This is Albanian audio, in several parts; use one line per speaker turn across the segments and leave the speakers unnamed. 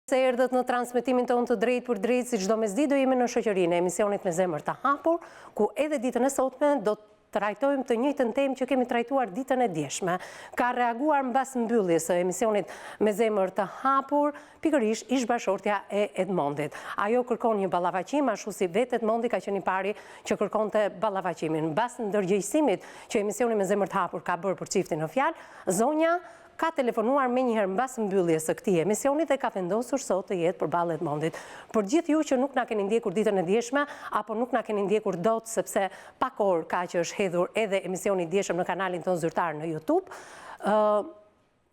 Se erdhët në transmetimin tonë të drejt për drejt, si çdo mesditë do jemi në shoqërinë e emisionit me zemër të hapur, ku edhe ditën e sotme do të trajtojmë të njëjtën temë që kemi trajtuar ditën e djeshme. Ka reaguar mbas mbylljes së emisionit me zemër të hapur, pikërisht ish-bashkëshortja e Edmondit. Ajo kërkon një ballafaqim, ashtu si vetë Edmondi ka qenë i pari që kërkonte ballafaqimin. Mbas ndërgjegjësimit që emisioni me zemër të hapur ka bërë për çiftin në fjalë, zonja ka telefonuar me njëherë mbas mbylljes së këtij emisioni dhe ka vendosur sot të jetë përballë Edmondit. Për gjithë ju që nuk na keni ndjekur ditën e djeshme apo nuk na keni ndjekur dot sepse pak orë ka që është hedhur edhe emisioni i djeshëm në kanalin tonë zyrtar në YouTube,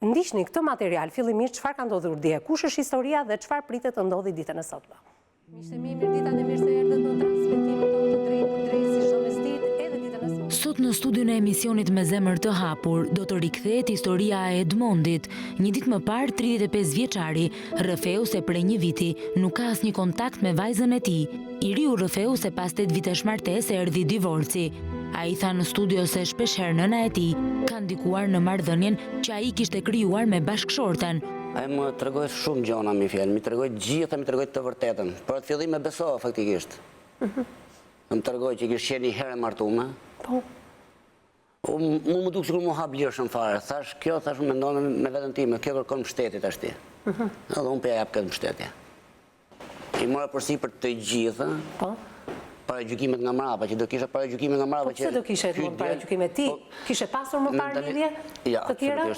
ndiqni këtë material fillimisht çfarë ka ndodhur dje, kush është historia dhe çfarë pritet të ndodhi ditën e sotme. Miqtë mi, mirëditë dhe mirë se erdhët në transmetimin tonë të drejtë për drejtë si çdo mesditë edhe ditën e sotme.
Sot në studion e emisionit me zemër të hapur do të rikthehet historia e Edmondit. Një ditë më parë, 35 vjeçari, rrëfeu se prej një viti nuk ka asnjë kontakt me vajzën e tij. I riu rrëfeu se pas 8 vitesh martesë erdhi divorci. Ai tha në studio se shpeshherë nëna e tij ka ndikuar në marrëdhënien që ai kishte krijuar me bashkëshorten.
Ai më tregoi shumë gjëra mi fjalë, më tregoi gjithë, më tregoi të vërtetën. Për atë fillim e besova faktikisht. Më tregoi që kishte qenë një herë martuar.
Po.
Mu më duk sikur mu hap lirshëm fare. Thash, kjo thash mendon me veten time, kjo kërkon mbështetje tash ti. Edhe unë po ja jap këtë mbështetje. I mora përsipër të gjithë.
Po.
Paragjykimet nga mbrapa, që do kisha paragjykime nga mbrapa.
Po pse do kishe Edmond paragjykime ti? Kishe pasur më parë lidhje të tjera?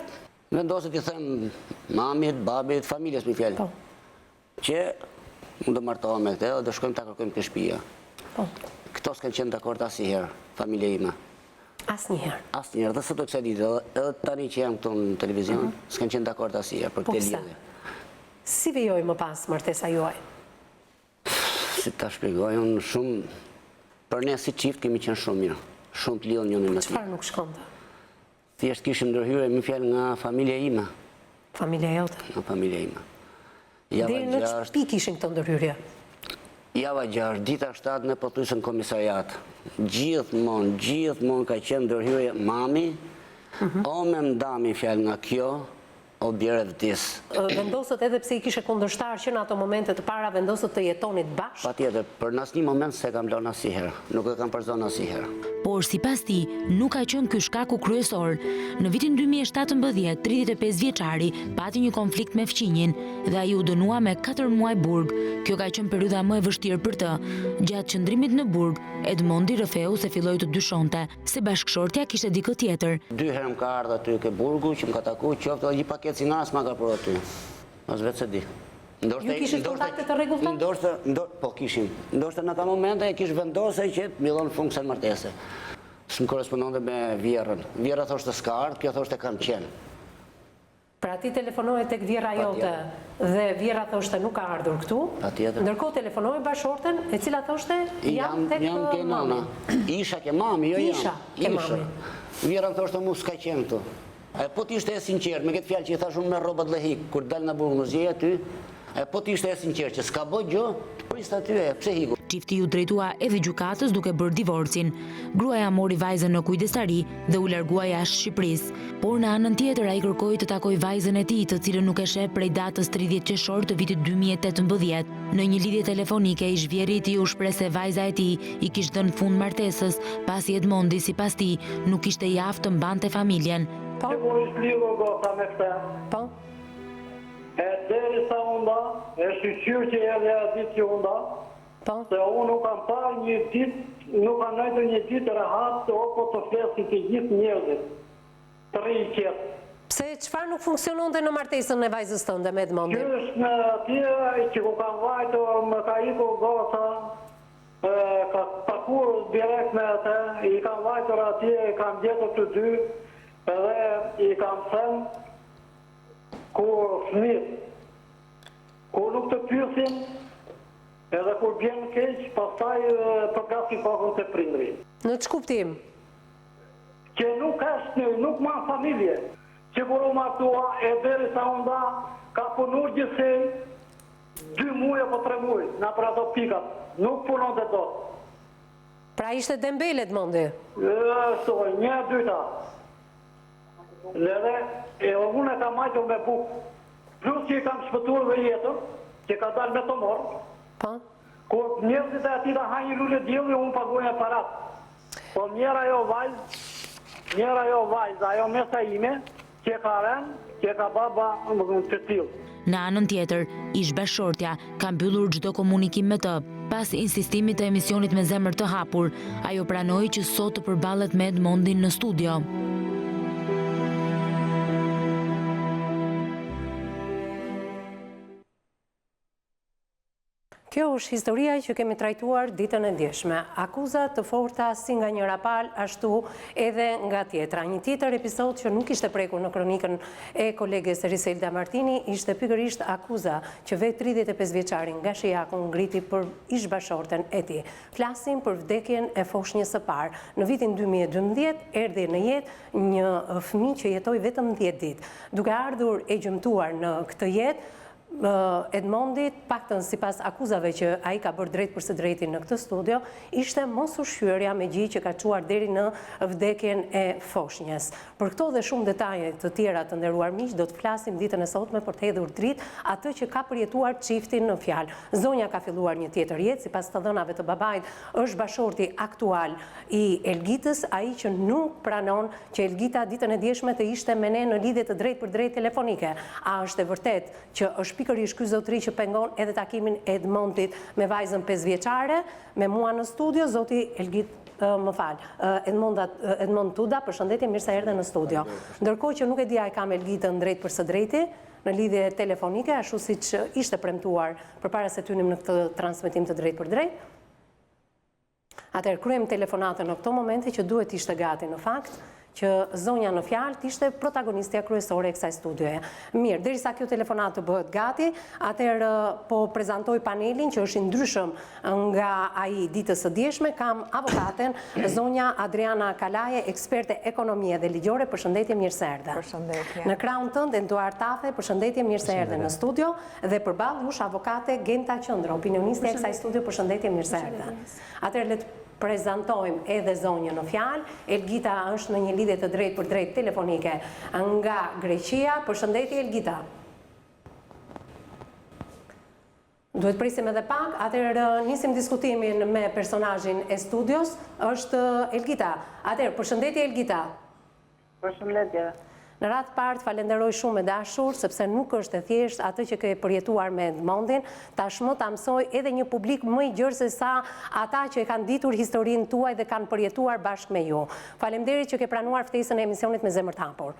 Vendoset i them mamit, babit, familjes mi fjalë.
Po.
Që unë do martohem me këtë dhe do shkojmë ta kërkojmë këtë shtëpi.
Po.
Këto s'kan qenë dakord asnjëherë, familja ime.
Asnjëherë.
Asnjëherë, dhe sot do kësaj ditë, edhe tani që jam këtu në televizion, s'kan qenë dakord asnjëherë për këtë lidhje.
Si vijoi më pas martesa juaj?
Si ta shpjegoj, unë shumë, për ne si çift kemi qenë shumë mirë, shumë të lidhur njëri me tjetrin.
Çfarë nuk shkonte?
Thjesht kishim ndërhyrje mi fjalë nga familja ime.
Familja jote?
Nga familja ime.
Deri në çfarë pikë kishin këtë ndërhyrje?
Java 6, dita 7 në pothuajse në komisariat. Gjithmonë ka qenë ndërhyrje mami, o me mdami fjalë nga kjo, o bjerë vdis.
Vendosët edhe pse i kishe kundërshtar që në ato momente të para vendosët të jetonit bashkë?
Patjetër, për në asnjë moment se kam lënë asnjëherë, nuk e kam përzon asnjëherë.
Por sipas tij, nuk ka qenë ky shkaku kryesor. Në vitin 2017, 35 vjeçari pati një konflikt me fëmijën dhe ai u dënua me 4 muaj burg. Kjo ka qenë periudha më e vështirë për të. Gjatë qëndrimit në burg, Edmondi rrëfeu se filloi të dyshonte se bashkëshortja kishte dikë tjetër.
2 herë më ka ardhur aty ke burgu që më ka taku, qoftë edhe një paketë cigara s'ma ka prodhu aty. As vetë se di.
Ju kishit kontakte të rregullta?
Po kishim. Ndoshta në ata momente e kish vendosur që të mbillon funksion martese. S'm korrespondonte me Vjerrën. Vjerra thoshte s'ka ardhur, kjo thoshte kam qenë.
Pra ti telefonoi tek vjerra jote dhe vjerra thoshte nuk ka ardhur këtu.
Patjetër.
Ndërkohë telefonoi bashkëshorten e cila thoshte jam tek
mami. Isha ke mami, jo jam.
Isha ke mami.
Vjerra thoshte mu s'ka qenë këtu. Po t'ishte e sinqert, me këtë fjalë që i thash unë me rrobat dhe hik, kur dal në burg më zgjej aty, po t'ishte e sinqert që s'ka bë gjë, të priste aty, pse hiku.
Çifti u drejtua edhe gjykatës duke bërë divorcin. Gruaja mori vajzën në kujdestari dhe u largua jashtë Shqipërisë. Por në anën tjetër ai kërkoi të takojë vajzën e tij, të cilën nuk e sheh prej datës 30 qershor të vitit 2018. Në një lidhje telefonike, ish-bashkëshorti i tij u shpreh se vajza e tij i kishte dhënë fund martesës, pasi Edmondi sipas tij nuk ishte i aftë të mbante familjen.
Po?
Që po ishtë lidhë gota me këta.
Po?
E deri sa unda, e shqyqyr që edhe e ditë që unda,
Po?
se unë nuk kam parë një ditë, nuk kam nëjtë një ditë rehat, o po të flesin të gjithë njerëzit, të rejë qëtë.
Pse çfarë nuk funksiononte në martesën e vajzës tënde me Edmondin?
Që është në atje që ku kam vajtur, më ka iku gota, ka pakur direkt me atë, i kam vajtur atje, i kam gjetur të dy, edhe i kam thënë kur fëmijët, kur nuk të pyesin, edhe kur bjen keq, pastaj përgasin kokën të prindri.
Në ç'kuptim?
Që nuk është, nuk ma familje, që kur u martua e deri sa unda, ka punur gjithsej 2 muaj apo 3 muaj, në për ato pikat, nuk punon të do.
Pra ishte dembel Edmondi?
Soj, 1-2. Edhe, e unë e kam majtur me bukë, plus që i kam shpëtuar dhe jetën, që ka dalë me të morë,
Po?
kur njerëzit e ati ka hajnë lule djeli, unë paguajnë e parat. Po njëra jo vajza, ajo mesa ime, që ka ren, që ka baba më të tilë.
Në anën tjetër, ish-bashkëshortja ka mbyllur çdo komunikim me të. Pas insistimit të emisionit me zemër të hapur, ajo pranoi që sot të përballet me Edmondin në studio.
Kjo është historia që kemi trajtuar ditën e djeshme. Akuza të forta si nga njëra palë, ashtu edhe nga tjetra. Një tjetër episod që nuk ishte prekur në kronikën e koleges Riselda Martini ishte pikërisht akuza që vetë 35 vjeçarin nga Shijaku ngriti për ish-bashkëshorten e tij. Flasim për vdekjen e foshnjës së parë. Në vitin 2012 erdhi në jetë një fëmijë që jetoi vetëm 10 ditë. Duke ardhur e gjymtuar në këtë jetë, Edmondit, paktën sipas akuzave që ai ka bërë drejt për së drejti në këtë studio, ishte mos ushqyerja me gjë që ka çuar deri në vdekjen e foshnjës. Për këto dhe shumë detaje të tjera të nderuar miq, do të flasim ditën e sotme për të hedhur dritë atë që ka përjetuar çiftin në fjalë. Zonja ka filluar një tjetër jetë, sipas të dhënave të babait, është bashorti aktual i Elgitës, ai që nuk pranon që Elgita ditën e djeshme të ishte me ne në lidhje të drejtë për drejtë telefonike. A është e vërtet që është pikërisht ky zotëri që pengon edhe takimin e Edmondit me vajzën 5 vjeçare, me mua në studio, zoti Elgit, Edmond Tuda, përshëndetje, mirë se erdhe në studio. Ndërkohë që nuk e di a e kam Elgitën drejt për së drejti, në lidhje telefonike, ashtu siç ishte premtuar përpara se të hynim në këtë transmetim të drejt për drejt. Atëherë kryejmë telefonatën në këto momente që duhet ishte gati në fakt, që zonja në fjalë ishte protagonistja kryesore e kësaj studioje. Mirë, derisa kjo telefonat të bëhet gati, atëherë po prezantoj panelin që është i ndryshëm nga ai ditës së djeshme. Kam avokaten zonja Adriana Kalaje, eksperte ekonomie dhe ligjore. Përshëndetje, mirë se erdhe.
Përshëndetje.
Në krahun tënd Eduard Tafe, përshëndetje, mirë se erdhe në studio, dhe përballë jush avokate Genta Qëndro, opinioniste e kësaj studio. Përshëndetje, mirë se erdhe. Atëherë le të prezantojmë edhe zonjën në fjalë. Elgita është në një lidhje të drejtë për drejtë telefonike nga Greqia. Përshëndetje, Elgita. Duhet prisim edhe pak, atëherë nisim diskutimin me personazhin e studios, është Elgita. Atëherë, përshëndetje, Elgita.
Përshëndetje.
Në radhë partë falenderoj shumë me dashur, sepse nuk është e thjesht atë që ke përjetuar me Edmondin, tashmë ta mësoj edhe një publik më i gjerë se sa ata që e kanë ditur historinë tuaj dhe kanë përjetuar bashkë me ju. Faleminderit që ke pranuar ftesën e emisionit me zemër të hapur.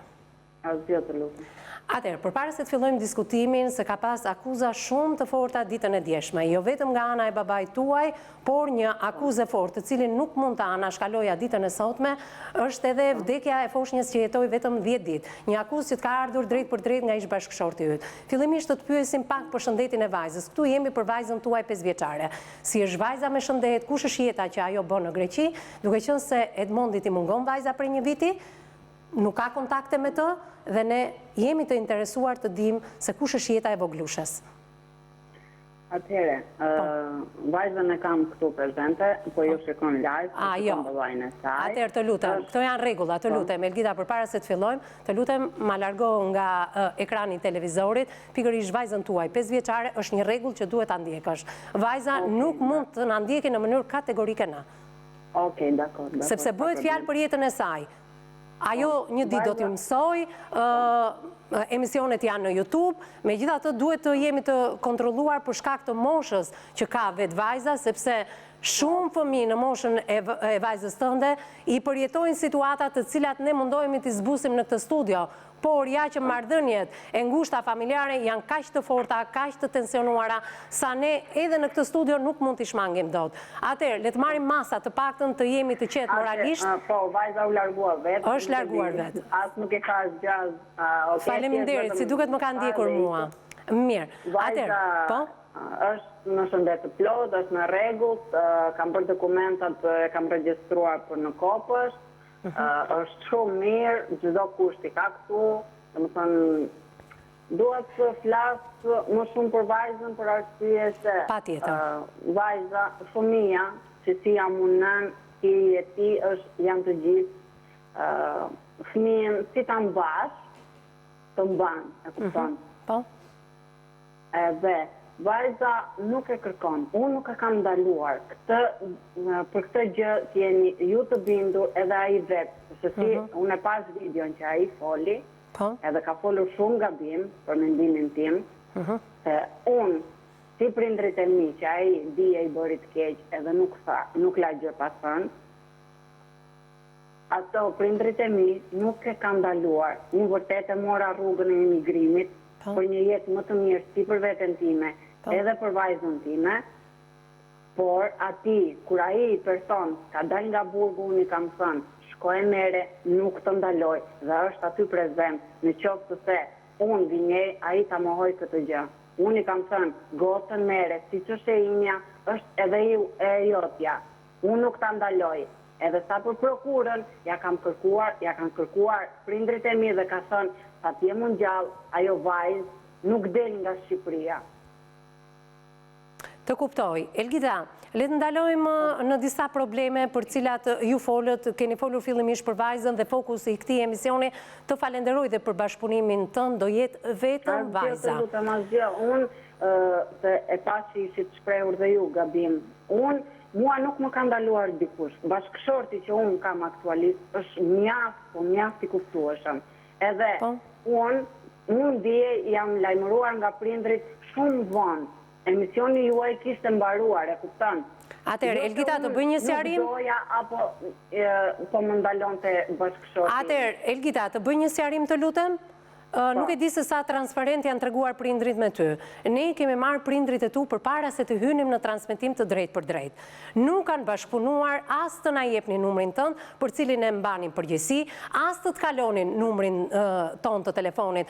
Asgjë të lutem.
Atëherë, përpara se të fillojmë diskutimin, se ka pas akuza shumë të forta ditën e djeshme, jo vetëm nga ana e babait tuaj, por një akuzë fortë, të cilin nuk mund ta anashkaloja ditën e sotme, është edhe vdekja e foshnjës që jetoi vetëm 10 ditë. Një akuzë që ka ardhur drejt për drejt nga ish-bashkëshorti yt. Fillimisht të pyesim pak për shëndetin e vajzës. Ktu jemi për vajzën tuaj 5 vjeçare. Si është vajza me shëndet? Kush është jeta që ajo bën në Greqi? Duke qenë se Edmondit i mungon vajza për një viti, nuk ka kontakte me të, dhe ne jemi të interesuar të dim se kush është jeta e voglushës.
Atëherë, vajzën e kam këtu prezente, po ju shikon live,
shikon babain e saj. Atëherë të lutem, këto janë rregulla, të lutem, Elgita, përpara se të fillojmë, të lutem ma largo nga ekrani i televizorit, pikërisht vajzën tuaj 5 vjeçare është një rregull që duhet ta ndjekësh. Vajza nuk mund të na ndjekë në mënyrë kategorike na.
Okej, dakor.
Sepse bëhet fjalë për jetën e saj. Ajo një ditë do t'i mësoj, emisionet janë në YouTube, megjithatë duhet të jemi të kontrolluar për shkak të moshës që ka vetë vajza, sepse shumë fëmijë në moshën e vajzës tënde i përjetojnë situata të cilat ne mundohemi t'i zbusim në këtë studio, por ja që marrëdhëniet e ngushta familjare janë kaq të forta, kaq të tensionuara, sa ne edhe në këtë studio nuk mund t'i shmangim dot. Atëherë, le të marrim masa të paktën të jemi të qetë moralisht.
Po, vajza u largua vetë.
Është larguar vetë.
As nuk e ka asgjë.
Faleminderit, si duket më ka ndjekur mua. Mirë.
Vajza është në shëndet të plot, është në rregull, kam bërë dokumentat, kam regjistruar për në kopës. Është shumë mirë, çdo kusht i ka këtu, domethënë duhet të flas më shumë për vajzën për arsye se vajza, fëmia, që si jam unë nën, ti e ti janë të gjithë fëmijën si ta mbash, të mban, e kupton.
Po.
Edhe vajza nuk e kërkon, unë nuk e kam ndaluar. Për këtë gjë t'jeni ju të bindur edhe ai vetë, se si unë e pas videon që ai foli, edhe ka folur shumë gabim për mendimin tim, se unë, si prindrit e mi, që ai dije i bërit keq edhe nuk la gjë pas thënë, ato prindrit e mi nuk e kam ndaluar. Unë vërtet e mora rrugën e emigrimit për një jetë më të mirë si për veten time, edhe për vajzën time, por ati, kur ai person ka dal nga burgu, unë i kam thënë, shkoj mere, nuk të ndaloj, dhe është aty prezent, në qoftë se unë vinjej, ai ta mohoj këtë gjë. Unë i kam thënë, gotën mere, si që është e imja, është edhe e jotja. Unë nuk ta ndaloj. Edhe sa për prokurën, ja kanë kërkuar prindrit e mi dhe ka thënë, sa t'je mund gjallë, ajo vajzë nuk del nga Shqipëria.
Të kuptoj. Elgida, le të ndalojmë në disa probleme për cilat ju folët, keni folur fillimisht për vajzën dhe fokusi i këtij emisioni, të falenderoj dhe për bashkëpunimin tënd, do jetë vetëm vajza.
Unë, se e pasi ishit shprehur dhe ju gabim, mua nuk më ka ndaluar dikush. Bashkëshorti që unë kam aktualisht është mjaft i kuptueshëm. Edhe unë dje jam lajmëruar nga prindrit shumë vonë. Emisioni juaj kishte mbaruar, e kupton?
Atëherë, Elgida, të bëj një sqarim?
Nuk doja apo më ndalonte bashkëshorti.
Atëherë, Elgida, të bëj një sqarim të lutem? Nuk e di se sa transparent janë treguar prindrit me ty. Ne kemi marrë prindrit e tu për para se të hynim në transmetim të drejt për drejt. Nuk kanë bashkëpunuar as të na jepni numrin tënd për cilin e mbanin përgjegjësi, as të kalonin numrin ton të telefonit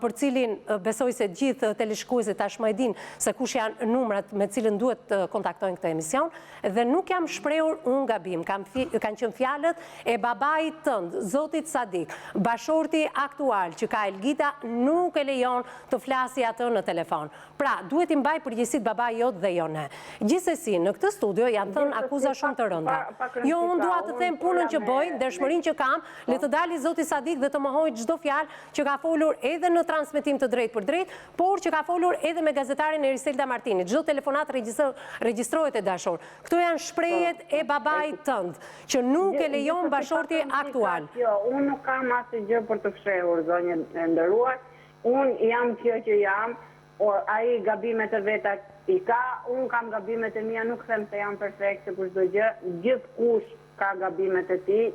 për cilin besoj se gjithë teleshikuesit tashmë e din se kush janë numrat me cilën duhet të kontaktojnë këtë emision, dhe nuk jam shprehur unë gabim. Kanë qenë fjalët e babait tënd, Zotit Sadik, bashorti aktual që ka Elgida nuk e lejon të flasi atë në telefon. Pra, duhet i mbaj përgjegjësitë babai jot dhe jo ne. Gjithsesi, në këtë studio janë thënë akuza shumë të rënda. Jo, unë dua të them punën që bëj, dëshmërinë që kam, le të dali Zoti Sadik dhe të mohoj çdo fjalë që ka folur edhe në transmetim të drejt për drejt, por që ka folur edhe me gazetarin Eriselda Martini. Çdo telefonat regjistrohet e dashur. Këto janë shprehjet e babait tënd, që nuk e lejon bashorti aktual.
Jo, unë nuk kam asgjë për të fshehur, zonjë ndëruar, unë jam kjo që jam, ai gabimet e veta i ka, unë kam gabimet e mia, nuk them se jam perfekte për çdo gjë, gjithkush ka gabimet e tij,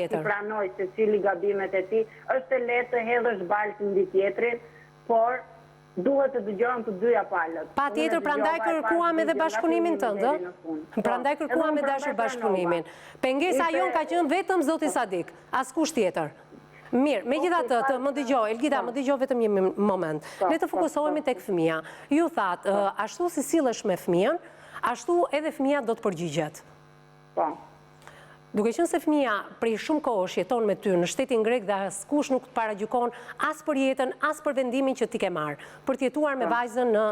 i pranoj se cili gabimet e tij, është e lehtë të hedhësh baltë mbi tjetrin, por duhet të dëgjojmë të dyja palët.
Patjetër, prandaj kërkuam edhe bashkëpunimin tënd, prandaj kërkuam edhe dashur bashkëpunimin. Pengesa jon ka qenë vetëm Zoti Sadik, askush tjetër. Mirë, megjithatë, më dëgjoj, Elgida, më dëgjoj vetëm një moment. Le të fokusohemi tek fëmia. Ju thatë, ashtu si sillesh me fëmijën, ashtu edhe fëmia do të përgjigjet.
Po.
Duke qenë se fëmia prej shumë kohësh jeton me ty në shtetin grek dhe askush nuk të paragjykon as për jetën, as për vendimin që ti ke marrë, për të jetuar me vajzën në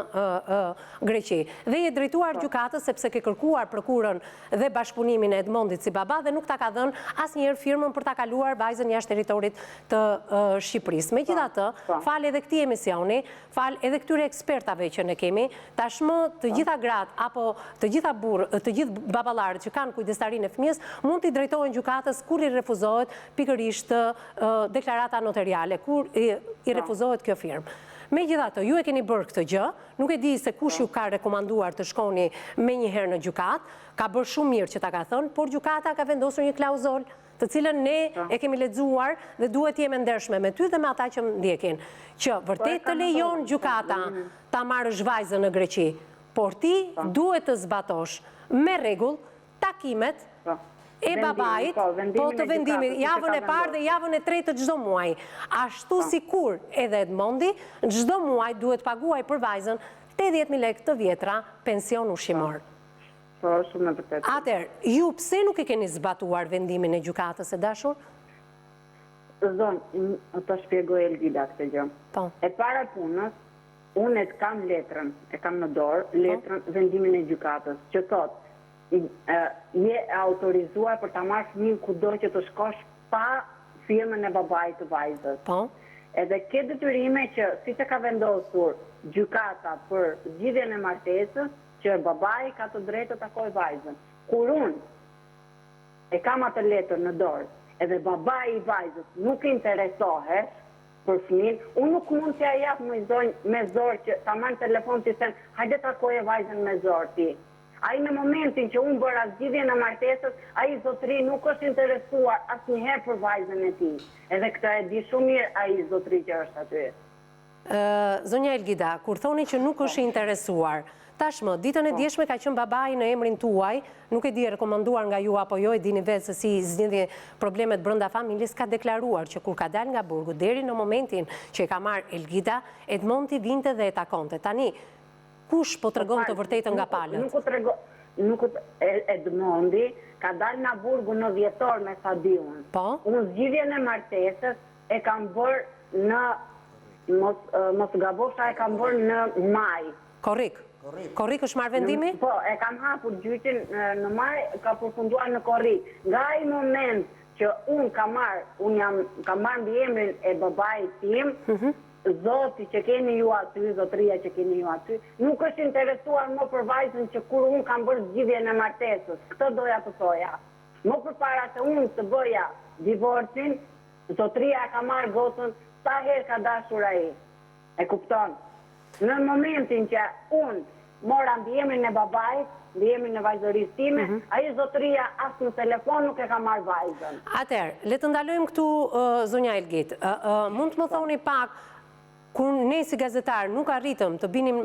Greqi. Dhe je drejtuar gjykatës sepse ke kërkuar prokurën dhe bashkëpunimin e Edmondit si baba dhe nuk ta ka dhënë asnjëherë firmën për ta kaluar vajzën jashtë territorit të Shqipërisë. Megjithatë, fal edhe këtij emisioni, fal edhe këtyre ekspertave që ne kemi, tashmë të gjitha gratë apo të gjithë baballarët që kanë kujdestarinë e fëmijës mund të drejtohen gjykatës kur i refuzohet pikërisht deklarata notariale, kur i refuzohet kjo firmë. Megjithatë, ju e keni bërë këtë gjë, nuk e di se kush ju ka rekomanduar të shkoni menjëherë në gjykatë, ka bërë shumë mirë që ta ka thënë, por gjykata ka vendosur një klauzol të cilën ne e kemi lexuar dhe duhet jemi ndershme me ty dhe me ata që ndjekin, që vërtet të lejon gjykata ta marrësh vajzën në Greqi, por ti duhet të zbatosh me rregull takimet e babait, po të vendimit, javën e parë dhe javën e tretë të çdo muaji. Ashtu sikur edhe Edmondi, çdo muaj duhet paguaj për vajzën 80.000 lekë të vjetra pension ushqimor.
Po, shumë e vërtetë.
Atëherë, ju pse nuk e keni zbatuar vendimin e gjykatës së dashur?
Zonë, të shpjegoj Elgida këtë gjë.
Po.
E para punës, unë e kam letrën, e kam në dorë, letrën vendimin e gjykatës, që thotë je autorizuar për ta marrë fëmijën kudo që të shkosh pa firmën e babait të vajzës.
Po.
Edhe ke detyrime që si që ka vendosur gjykata për zgjidhjen e martesës që babai ka të drejtë të takojë vajzën. Kur unë e kam atë letër në dorë, edhe babai i vajzës nuk interesohet për fëmin, unë nuk mund t'ja jap me zor që ta marrë telefon t'i thënë, hajde takoje vajzën me zor ti. Ai në momentin që unë bëra zgjidhjen e martesës, ai zotri nuk është interesuar asnjëherë për vajzën e tij. Edhe këtë e di shumë mirë ai zotri që është aty.
Zonja Elgida, kur thoni që nuk është interesuar, tashmë, ditën e djeshme ka qenë babai në emrin tuaj, nuk e di rekomanduar nga ju apo jo, e dini vetë se si zgjidhje problemet brenda familjes, ka deklaruar që kur ka dalë nga burgu deri në momentin që e ka marrë Elgida, Edmonti vinte dhe e takonte. Tani, kush po tregon të vërtetën nga palët?
Edmondi ka dalë nga burgu në dhjetor me Fadiun.
Po?
Unë zgjidhjen e martesës e kam bërë në, mos gabosha, e kam bërë në maj.
Korrik është marrë vendimi?
Po, e kam hapur gjyqin në maj, ka përfunduar në korrik. Nga ai moment që unë kam marrë mbi emrin e babait tim, zoti që keni ju aty, zotria që keni ju aty, nuk është interesuar më për vajzën që kur unë kam bërë zgjidhjen e martesës. Këtë doja të thoja. Më përpara se unë të bëja divorcin, zotria ka marrë gotën sa herë ka dashur ai. E kupton? Në momentin që unë mora mbi emrin e babait, mbi emrin e vajzërisë time, ai zotria as në telefon nuk e ka marrë vajzën.
Atëherë, le të ndalojmë këtu zonja Elgit. Mund të më thoni pak, kur ne si gazetar nuk arritëm të binim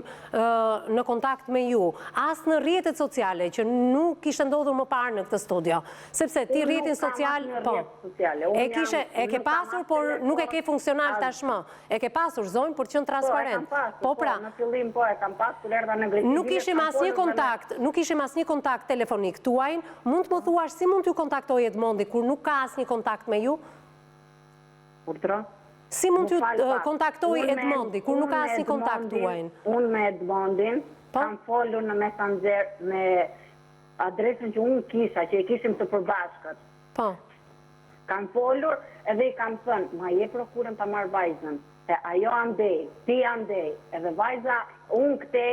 në kontakt me ju, as në rrjetet sociale, që nuk kishte ndodhur më parë në këtë studio, sepse ti rrjetin social, po, e ke pasur, por nuk e ke funksional tashmë. E ke pasur, zonjë, për të qenë transparent.
Po, pra, në fillim po e kam pasur, erdha në Greqi.
Nuk ishim asnjë kontakt telefonik tuaj, mund të më thuash si mund t'ju kontaktoj Edmondi kur nuk ka asnjë kontakt me ju? Si mund t'ju kontaktoj Edmondi, kur nuk ka asnjë kontakt tuaj?
Unë me Edmondin kam folur në Messenger me adresën që unë kisha, që e kishim të përbashkët.
Po.
Kam folur edhe i kam thënë, ma je prokurën të marrë vajzën. E ajo andej, ti andej, edhe vajza unë këte,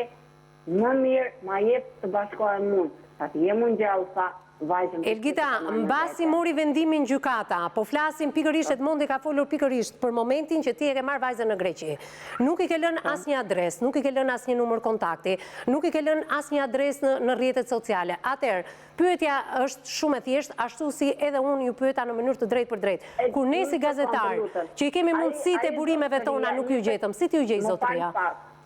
më mirë, ma je të bashkohen mund. Sa ti je mund gjallë, sa
Elgida, mbasi mori vendimin gjykata, po flasim pikërisht, Edmondi ka folur pikërisht për momentin që ti e ke marrë vajzën në Greqi. Nuk i ke lënë asnjë adresë, nuk i ke lënë asnjë numër kontakti, nuk i ke lënë asnjë adresë në rrjetet sociale. Atëherë, pyetja është shumë e thjeshtë, ashtu si edhe unë ju pyeta në mënyrë të drejtë për drejtë. Kur ne si gazetar, që i kemi mundësitë e burimeve tona, nuk ju gjetëm, si ti ju gjej zotria?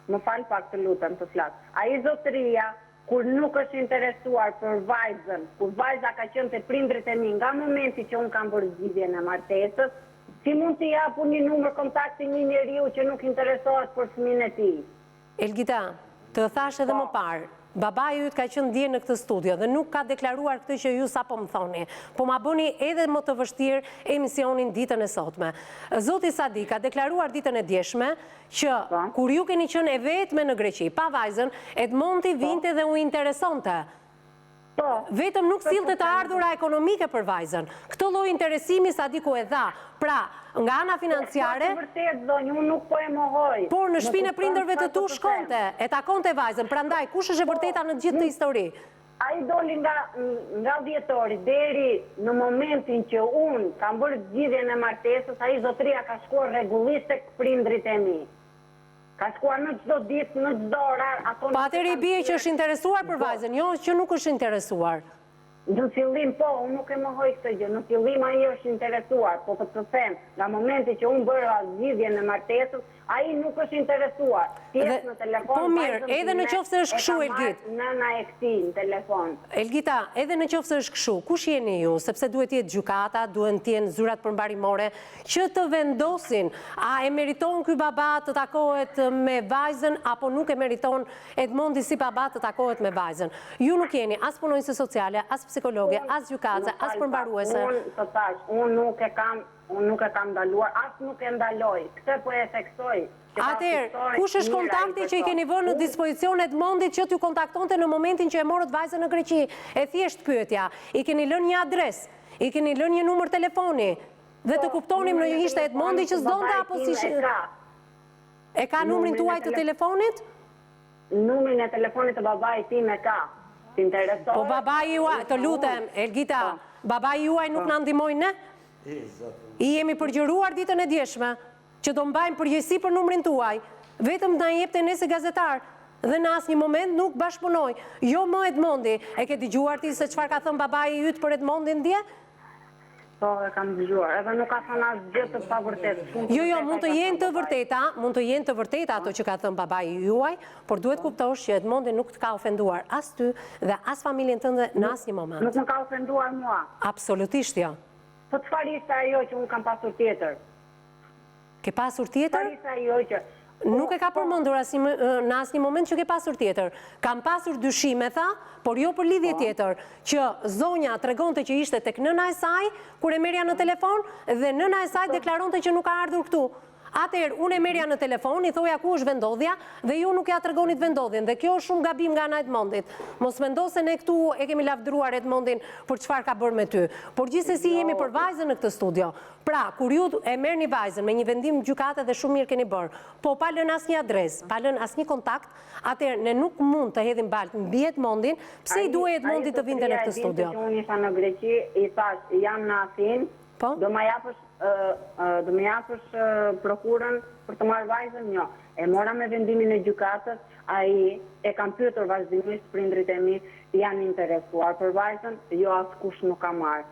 Më fal pak të lutem të flas. Ai zotria kur nuk është interesuar për vajzën, kur vajza ka qenë te prindrit e mi, nga momenti që unë kam bërë zgjidhjen e martesës, si mund t'i japu një numër kontakti një njeriu që nuk interesohet për fëmijën e tij?
Elgida, të thash edhe më parë, babai yt ka qenë dje në këtë studio dhe nuk ka deklaruar këtë që ju sapo më thoni, po ma bëni edhe më të vështirë emisionin ditën e sotme. Zoti Sadi ka deklaruar ditën e djeshme që kur ju keni qenë e vetme në Greqi, pa vajzën, Edmonti vinte dhe u interesonte. Vetëm nuk sillte të ardhura ekonomike për vajzën. Këtë lloj interesimi Sadi ku e dha. Pra, nga ana financiare,
vërtet zonjë, unë nuk po e mohoj.
Por në shtëpinë e prindërve të tu shkonte, e takonte vajzën. Prandaj, kush është e vërteta në gjithë këtë histori?
Ai doli nga dhjetori deri në momentin që unë kam bërë zgjidhjen e martesës, ai zotria ka shkuar rregullisht tek prindrit e mi. Ka shkuar në çdo ditë, në çdo orar.
Po atëherë i bie që është interesuar për vajzën, jo që nuk është interesuar.
Në fillim po, unë nuk e mohoj këtë gjë. Në fillim ai është interesuar, po të them, nga momenti që unë bëra zgjidhjen e martesës, ai nuk është interesuar. Pjesë në telefon.
Po mirë, edhe në qoftë se është kështu Elgit.
Nëna e këtij në telefon.
Elgita, edhe në qoftë se është kështu, kush jeni ju? Sepse duhet të jetë gjykata, duhen të jenë zyrat përmbarimore që të vendosin a e meriton ky baba të takohet me vajzën apo nuk e meriton Edmondi si baba të takohet me vajzën. Ju nuk jeni as punonjëse sociale, as psikologe, as gjykatëse, as përmbaruese.
Unë nuk e kam ndaluar, as nuk e ndaloj. Këtë po e theksoj.
Atëherë, kush është kontakti që i keni vënë në dispozicion Edmondit që t'ju kontaktonte në momentin që e morët vajzën në Greqi? E thjesht pyetja, i keni lënë një adres, i keni lënë një numër telefoni, dhe të kuptonim në ishte Edmondi që s'donte apo si... E ka numrin tuaj të telefonit?
Numrin e telefonit të babait tim e ka. T'interesoj.
Po babai juaj, të lutem, Elgita, babai juaj nuk na ndihmojnë ne? I jemi përgjëruar ditën e djeshme, që do mbajmë përgjegjësi për numrin tuaj. Vetëm na jepte ne si gazetar dhe në asnjë moment nuk bashkëpunoj. Jo më Edmondi, e ke dëgjuar ti se çfarë ka thënë babai yt për Edmondin dje?
Po, e kam dëgjuar, edhe nuk ka thënë asgjë të pavërtetë.
Jo, mund të jenë të vërteta ato që ka thënë babai juaj, por duhet kuptosh që Edmondi nuk të ka ofenduar as ty dhe as familjen tënde në asnjë moment.
Nuk më ka ofenduar mua.
Absolutisht jo.
Po çfarë ishte ajo që unë kam pasur tjetër?
Ke pasur tjetër?
Çfarë ishte ajo që
Nuk e ka përmendur në asnjë moment që ke pasur tjetër. Kam pasur dyshime, tha, por jo për lidhje tjetër, që zonja tregonte që ishte tek nëna e saj kur e merrja në telefon dhe nëna e saj deklaronte që nuk ka ardhur këtu. Atëherë, unë e merrja në telefon, i thoja ku është vendodhja dhe ju nuk ja tregonit vendodhjen. Dhe kjo është shumë gabim nga ana Edmondit. Mos mendo se ne këtu e kemi lavdëruar Edmondin për çfarë ka bërë me ty. Por gjithsesi jemi për vajzën në këtë studio. Pra, kur ju e merrni vajzën me një vendim gjykate dhe shumë mirë keni bërë, po pa lënë asnjë adresë, pa lënë asnjë kontakt, atëherë ne nuk mund të hedhim baltë mbi Edmondin, pse i duhej Edmondit të vinte në këtë studio.
Unë isha në Greqi, i thash, jam në Athinë, do më japësh prokurën për të marrë vajzën? Jo. E mora me vendimin e gjykatës, ai e kam pyetur vazhdimisht prindrit e mi, janë interesuar për vajzën? Jo, askush nuk ka marrë.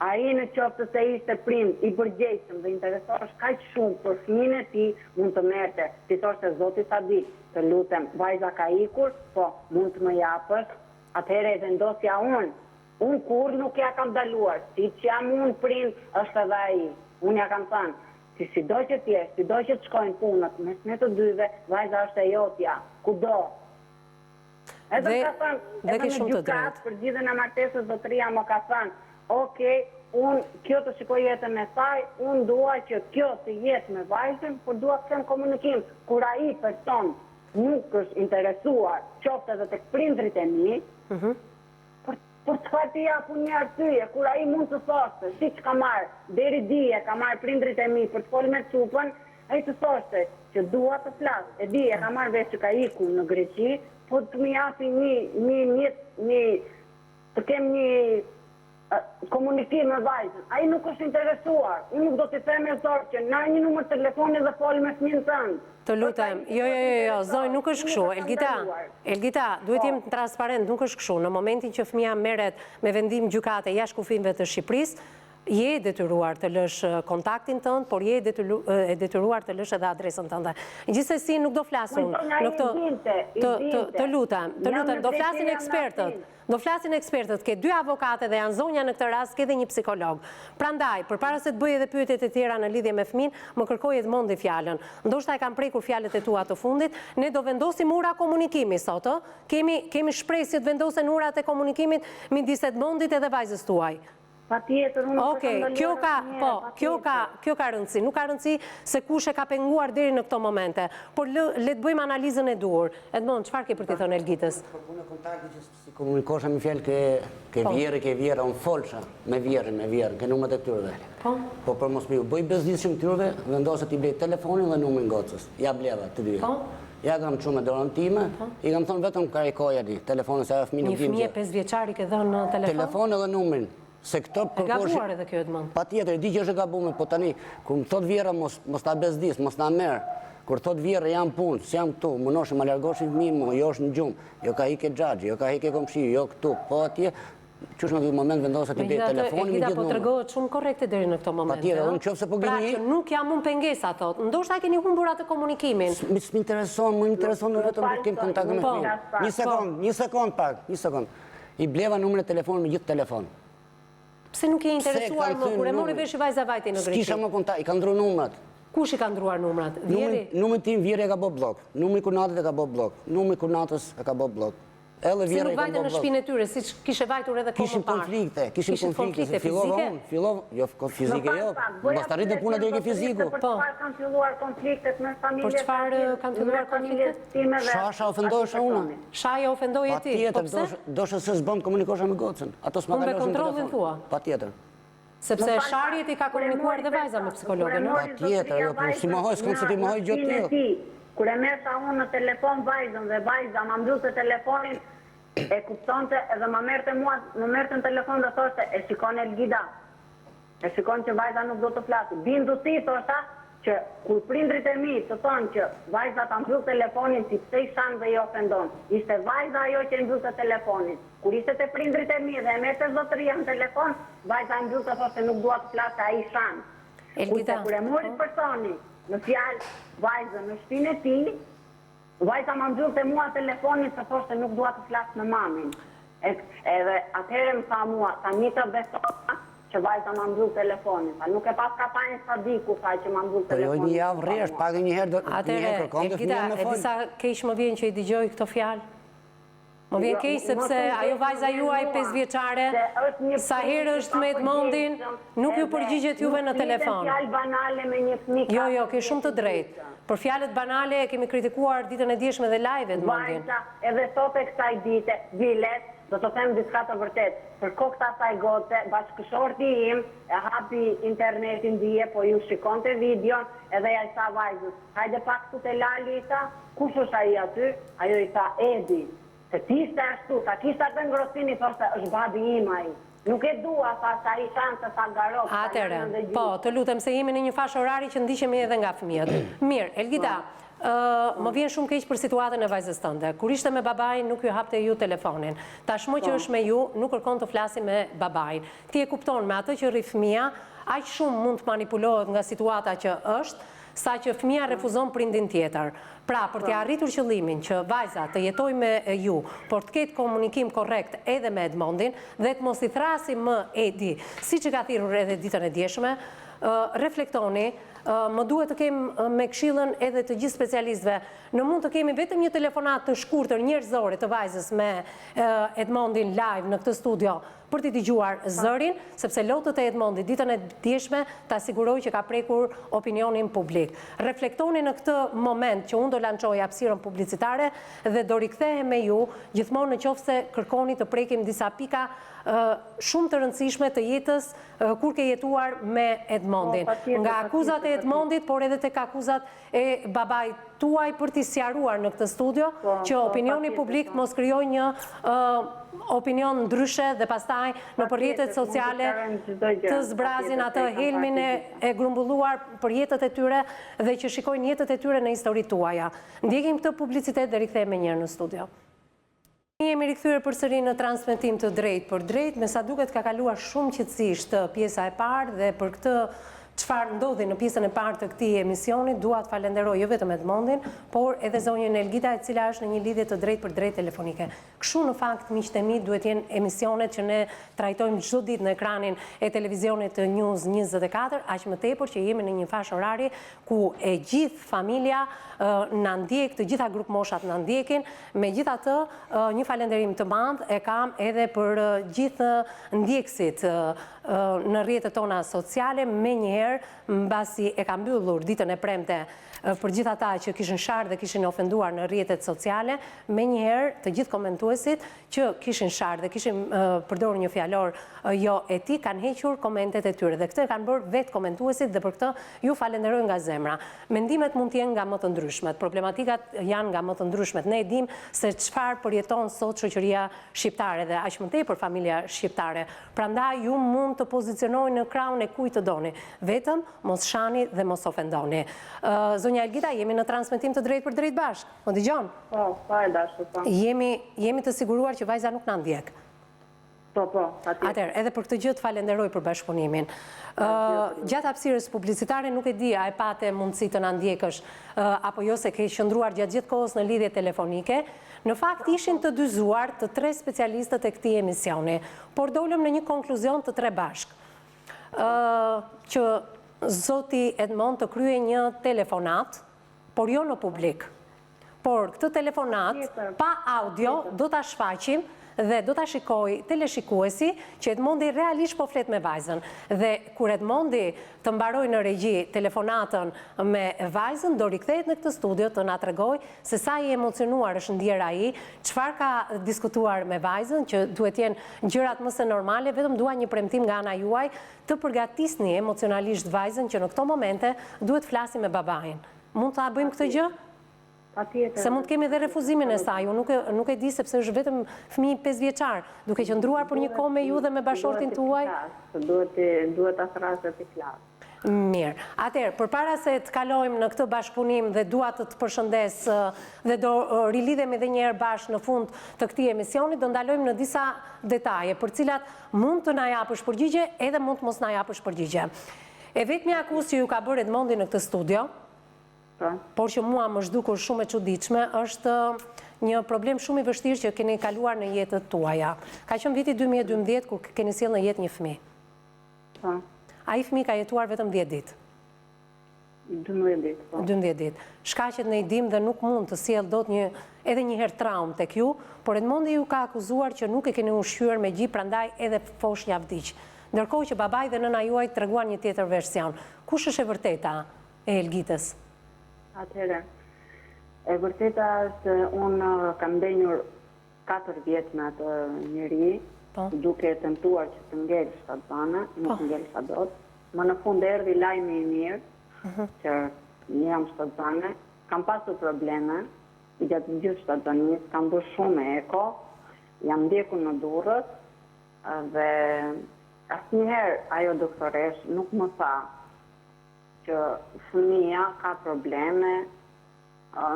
Ai në qoftë se ishte prind i përgjegjshëm dhe interesohesh kaq shumë për fëmijën e tij, mund të merrte. Ti thoshte zoti sa di, të lutem, vajza ka ikur, po mund të më japësh? Atëherë e vendosja unë. Unë kur nuk ja kam daluar, si që jam unë prind, është edhe ai. Unë ja kam thënë, sido që t'jesh, sido që të shkojnë punët, mes ne të dyve, vajza është e jotja, kudo. Edhe ka thënë, edhe në gjykat, për gjithën e martesës zotëria më ka thënë, okej, unë kjo të shikoj jetën e saj, unë dua që kjo të jetë me vajzën, por dua të kem komunikim, kur ai person nuk është interesuar, qoftë edhe tek prindrit e mi, por çfarë t'i japu një arsye, kur ai mund të thoshte, si që ka marrë, deri dije ka marrë prindrit e mi për të folë me supën, ai të thoshte që dua të flas, e dije ka marrë vesh që ka iku në Greqi, po të më japi të kem një komunikim me vajzën. Ai nuk është interesuar. Unë nuk do t'i them me zor që na një numër telefoni dhe fol me fëmijën tënd.
Të lutem, jo, zoj, nuk është kështu. Elgita, duhet jem transparent, nuk është kështu. Në momentin që fëmija merret me vendim gjykate jashtë kufijve të Shqipërisë, je detyruar të lësh kontaktin tënd, por je detyruar të lësh edhe adresën tënde. Gjithsesi nuk do flasun. Të lutem, do flasin ekspertët. Do flasin ekspertët, ke 2 avokate dhe janë zonja në këtë rast, ke dhe një psikolog. Prandaj, përpara se të bëj edhe pyetjet e tjera në lidhje me fëmin, më kërkoj Edmondi fjalën. Ndoshta e kam prekur fjalët e tua të fundit, ne do vendosim ura komunikimi sot, kemi shpresë të vendosen urat e komunikimit midis Edmondit edhe vajzës tuaj.
Patjetër, unë
kjo ka rëndësi. Nuk ka rëndësi se kush e ka penguar deri në këto momente. Por le të bëjmë analizën e duhur. Edmond, çfarë ke për t'i thënë Elgitës?
Unë kontakti që si komunikosha me fjalë ke Vjehrri, unë folsha me Vjehrri, ke numrat e tyre. Po për mos më bëj bezdisshëm tyre, vendoset i blej telefonin dhe numrin gocës. Ja bleva të dyja. Ja kam çuar me dorën time, i kam thënë vetëm karikoja di, telefonin se ajo fëmijë nuk di.
Një fëmijë 5 vjeçar i ke dhënë në telefon?
Telefonin dhe numrin. Se këto përkosh...
gabuar edhe kjo Edmond.
Patjetër, di që është e gabuar, po tani, kur më thot Vjehrra mos ta bezdis, mos na merr. Kur thot Vjehrra jam punë, s'jam këtu, munosh më largoshin fëmijën, jo është në gjumë, jo ka hike xhaxhi, jo ka hike komshi, jo këtu, po atje. Qysh në këtë moment vendoset i blej telefonin me gjithë
po tregohet shumë korrekte deri në këtë moment.
Patjetër, unë qofse po gjeni.
Pra që nuk jam unë pengesa thot. Ndoshta keni humbur atë komunikimin.
Më intereson vetëm të kem kontakt me fëmijën. Një sekond. I bleva numrin e telefonit me gjithë telefon.
Pse nuk je interesuar më kur e mori vesh Vajza vajti në Greqi?
S'kisha më kontakt, i ka ndruar numrat.
Kush i ka ndruar numrat? Vjehrri?
Numri tim Vjehrri e ka bë blok. Numri Kurnatit e ka bë blok. Numri Kurnatës e ka bë blok.
Se nuk vajte në shtëpinë e tyre, siç kishe vajtur edhe kohë më parë.
Kishim konflikte. Fillova fizike jo. Mos arritën puna deri ke fiziku.
Po. Kanë filluar konfliktet me familjen.
Por çfarë kanë filluar konfliktet?
Shasha ofendosha unë.
Shaja ofendoje ti.
Patjetër, doshta se s'bën komunikosha me gocën. Ato s'ma
kaloshin kontrollin thua.
Patjetër.
Sepse sharjet i ka komunikuar dhe Vajza me psikologin, no?
Patjetër, po si mohoj, s'kam se ti mohoj gjë të tillë.
Kur e merrsa unë në telefon vajzën dhe vajza ma mbyllte telefonin, e kuptonte edhe më merrte në telefon dhe thoshte, e shikon Elgida, e shikon që vajza nuk do të flasi. Bindu ti, thosha, që kur prindrit e mi të thonë që vajza ta mbyll telefonin si pse i shan dhe i ofendon, ishte vajza ajo që i mbyllte telefonin. Kur ishte te prindrit e mi dhe e merrte zotëria në telefon, vajza i mbyllte thoshte nuk dua të flasë, ai i shan. Kur e mori personi në fjalë vajzën në shtëpinë e tij, vajza ma mbyllte mua telefonin se thoshte nuk dua të flasë me mamin. Edhe atëherë më tha mua, tani të besoj që vajza ma mbyll telefonin. Nuk e pas ka panjë sa diku sa që ma mbyll telefonin.
Po jo një javë rresht, pak një herë kërkom dhe fëmija me
folë. E disa keq më vjen që i dëgjoj këto fjalë. Më vjen keq sepse ajo vajza juaj 5 vjeçare, sa herë është me Edmondin, nuk ju përgjigjet juve në telefon.
Fjalë banale me një fëmijë.
Jo, ke shumë të drejtë. Për fjalët banale kemi kritikuar ditën e djeshme dhe live Edmondin.
Vajza edhe sot e kësaj dite, bilet, do të them diçka të vërtet. Për kokë të asaj gote, bashkëshorti im e hapi internetin dje, po ju shikonte videon, edhe ja i tha vajzës, hajde pak tu te lali i tha, kush është ai aty? Ajo i tha, Edi, se ti ishte ashtu, ta kishte atë ngrosini, thoshte, është babi im ai. Nuk e dua, tha, sa i shanë se sa garok.
Atere, po, të lutem se jemi në një fashë orari që ndiqemi edhe nga fëmijët. Mirë, Elgida, më vjen shumë keq për situatën e vajzës tënde. Kur ishte me babain, nuk ju hapte ju telefonin. Tashmë që është me ju, nuk kërkon të flasi me babain. Ti e kupton me atë që rri fëmia, aq shumë mund të manipulohet nga situata që është, sa që fëmia refuzon prindin tjetër. Pra, për të arritur qëllimin që vajza të jetoj me ju, por të ketë komunikim korrekt edhe me Edmondin, dhe të mos i thrasi më Edi, si që ka thirrur edhe ditën e djeshme, reflektoni, më duhet të kemë me këshillën edhe të gjithë specialistëve. Në mund të kemi vetëm një telefonat të shkurtër njerëzore të vajzës me Edmondin live në këtë studio për t'i dëgjuar zërin, sepse lotët e Edmondit ditën e djeshme ta siguroj që ka prekur opinionin publik. Reflektoni në këtë moment që unë do lançoj hapësirën publicitare dhe do rikthehem me ju gjithmonë në qoftë se kërkoni të prekim disa pika shumë të rëndësishme të jetës kur ke jetuar me Edmondin. Nga akuzat e Edmondit, por edhe tek akuzat e babait tuaj për t'i sqaruar në këtë studio, që opinioni publik mos krijoj një opinion ndryshe dhe pastaj në rrjetet sociale të zbrazin atë helmin e grumbulluar për jetët e tyre dhe që shikojnë jetët e tyre në historitë tuaja. Ndjekim këtë publicitet dhe rikthehemi një herë në studio. Jemi rikthyer përsëri në transmetim të drejt për drejt, me sa duket ka kaluar shumë qetësisht pjesa e parë dhe për këtë çfarë ndodhi në pjesën e parë të këtij emisioni, dua të falenderoj jo vetëm Edmondin, por edhe zonjën Elgida, e cila është në një lidhje të drejtë për drejtë telefonike. Kështu në fakt, miqtë e mi, duhet jenë emisionet që ne trajtojmë çdo ditë në ekranin e televizionit të News 24, aq më tepër që jemi në një fashë orari ku e gjithë familja na ndjek, të gjitha grup moshat na ndjekin. Megjithatë, një falënderim të madh e kam edhe për gjithë ndjekësit në rrjetet tona sociale, menjëherë mbasi e ka mbyllur ditën e premte për gjithë ata që kishin sharë dhe kishin ofenduar në rrjetet sociale, menjëherë të gjithë komentuesit që kishin sharë dhe kishin përdorur një fjalor jo etik, kanë hequr komentet e tyre dhe këtë e kanë bërë vetë komentuesit dhe për këtë ju falenderoj nga zemra. Mendimet mund të jenë nga më të ndryshmet, problematikat janë nga më të ndryshmet. Ne e dim se çfarë përjeton sot shoqëria shqiptare dhe aq më tepër familja shqiptare. Prandaj ju mund të poziciononi në krahun e kujt të doni, vetëm mos shani dhe mos ofendoni. Zonja Elgida, jemi në transmetim të drejt për drejt bashkë. Më dëgjon?
Po, e dashur, po.
Jemi të siguruar që vajza nuk na ndjek.
Po, patjetër.
Atëherë, edhe për këtë gjë të falenderoj për bashkëpunimin. Gjatë hapësirës publicitare nuk e di a e pate mundësi të na ndjekësh apo jo se ke qëndruar gjatë gjithë kohës në lidhje telefonike. Në fakt ishin të dyzuar të 3 specialistët e këtij emisioni, por dolëm në një konkluzion të 3 bashkë. Që zoti Edmond të krye një telefonat, por jo në publik. Por këtë telefonat, pa audio, do të shfaqim dhe do të shikoj teleshikuesi që Edmondi realisht po flet me vajzën. Dhe kur Edmondi të mbaroj në regji telefonatën me vajzën, do rikthehet në këtë studio të na tregoj se sa i emocionuar është ndjer ai, çfarë ka diskutuar me vajzën, që duhet jenë gjërat më së normale, vetëm dua një premtim nga ana juaj të përgatisni emocionalisht vajzën që në këto momente duhet flasi me babain. Mund ta bëjmë këtë gjë? Se mund të kemi edhe refuzimin e saj, unë nuk e di sepse është vetëm fëmijë 5 vjeçar, duke qëndruar për një kohë me ju dhe me bashortin tuaj.
Duhet ta thrasë të klasë.
Mirë. Atëherë, përpara se të kalojmë në këtë bashkëpunim dhe dua të përshëndes dhe do rilidhemi edhe një herë bashkë në fund të këtij emisioni, do ndalojmë në disa detaje për cilat mund të na japësh përgjigje edhe mund të mos na japësh përgjigje. E vetmi akuz që ju ka bërë Edmondi në këtë studio, por që mua më zhdukur shumë e çuditshme, është një problem shumë i vështirë që keni kaluar në jetët tuaja. Ka qenë viti 2012 kur keni sjellë në jetë një fëmijë. Ai fëmijë ka jetuar vetëm 10 ditë.
12 ditë, po.
12 ditë. Shkaqet në idim dhe nuk mund të sjellë dot edhe një herë traumë tek ju, por Edmondi ju ka akuzuar që nuk e keni ushqyer me gjip, prandaj edhe foshnja vdiq. Ndërkohë që babai dhe nëna juaj treguan një tjetër version. Kush është e vërteta e Elgitës?
Atëherë, e vërteta është unë kam ndenjur 4 vjet me atë njeri, duke tentuar që të ngel shtatzane, nuk ngel dot. Më në fund erdhi lajmi i mirë, që jam shtatzane, kam pasur probleme, gjatë gjithë shtatzanisë, kam bërë shumë eko, jam ndjekur në durrës, dhe asnjëherë ajo doktoresh nuk më tha që fëmia ka probleme,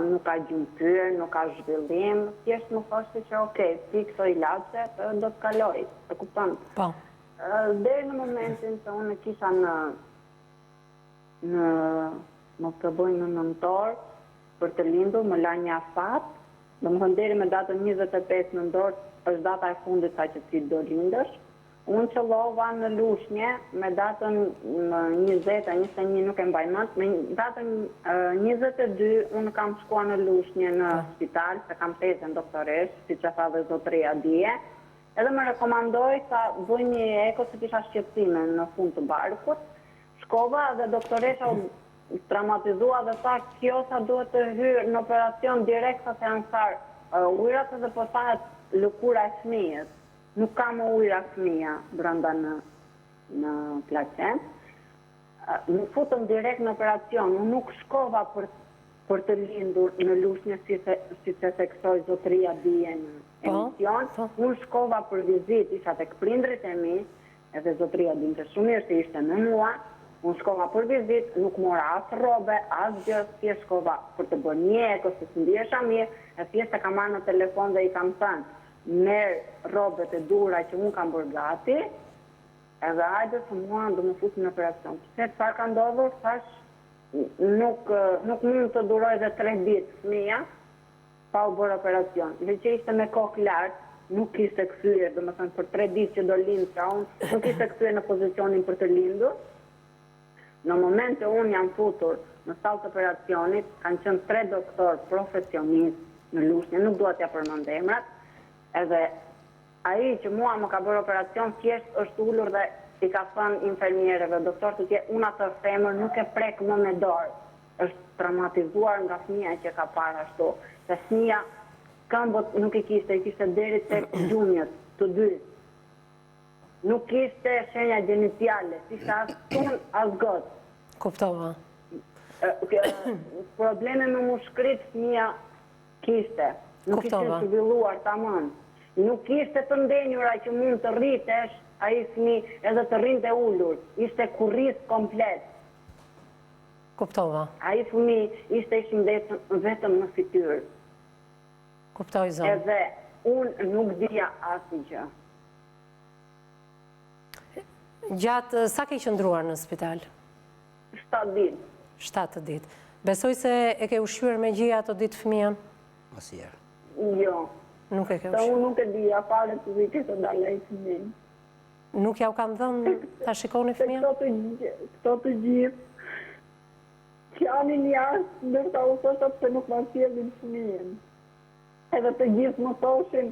nuk ka gjymtyr, nuk ka zhvillim, thjesht më thoshte që okej, ti këto ilaçe do të kaloj, e kupton?
Po.
Deri në momentin që unë kisha më të bëj në nëntor për të lindur, më la një afat, domethënë deri me datën 25 nëntor është data e fundit sa që ti do lindësh. Unë qëllova në lushnje me datën 21 nuk e mbaj mend, me datën 22 unë kam shkuar në lushnje në spital, se kam tezën doktoresh, si që tha dhe zotëria dje, edhe më rekomandoj sa bëj një eko se kisha shqetësime në fund të barkut. Shkova dhe doktoresha u traumatizua dhe tha kjo sa duhet të hyrë në operacion direkt sa seansar ujrat dhe po thahet lëkura e fëmijës. Nuk ka më ujra fëmija brenda në placent. Më futëm direkt në operacion. Unë nuk shkova për të lindur në lushnje si se theksoi zotëria dje në emision. Unë shkova për vizit, isha tek prindrit e mi, edhe zotëria dinte shumë mirë se ishte në mua. Unë shkova për vizit, nuk mora as rrobe, as gjë, thjesht shkova për të bërë një eko, se së ndjesha mirë, e thjesht e kam marrë në telefon dhe i kam thënë merë robet e dura që unë kam bërë gati, edhe hajde se mua do më fusim në operacion. Pse çfarë ka ndodhur, thash, nuk mund të duroj dhe 3 ditë fëmia pa u bërë operacion. Dhe që ishte me kokë lartë, nuk kishte kthyer, domethënë për 3 ditë që do lindë unë, nuk kishte kthyer në pozicionin për të lindur. Në moment që unë jam futur në sallë të operacionit, kanë qenë 3 doktorë profesionistë në lushnje, nuk dua t'ja përmend emrat. Edhe ai që mua më ka bërë operacion thjesht është ulur dhe i ka thënë infermierëve, doktor të tjerë, unë atë femër nuk e prek më me dorë. Është traumatizuar nga fëmia që ka parë ashtu. Se fëmia këmbët nuk i kishte deri tek gjunjët të dy. Nuk kishte shenja gjenitiale, ishte as tun as got.
Kuptova.
Probleme me mushkrit fëmia kishte. Nuk ishte zhvilluar tamam. Nuk ishte të ndenjura që mund të rritesh ai fëmijë edhe të rrinte ulur. Ishte kurriz komplet.
Kuptova.
Ai fëmijë ishte i shëndetshëm vetëm në fytyrë.
Kuptoj zonë.
Edhe unë nuk dija asgjë.
Gjatë sa ke qëndruar në spital?
7 ditë.
7 ditë. Besoj se e ke ushqyer me gjë ato ditë fëmijën?
Asnjëherë.
Jo.
Nuk e ke
ushqyer. Unë nuk e dija fare të vite të dalej fëmijën.
Nuk ja u kanë dhënë ta shikoni fëmijën?
Këto të gjithë që janë jashtë, ndërsa u thoshta se nuk ma sjellin fëmijën. Edhe të gjithë më thoshin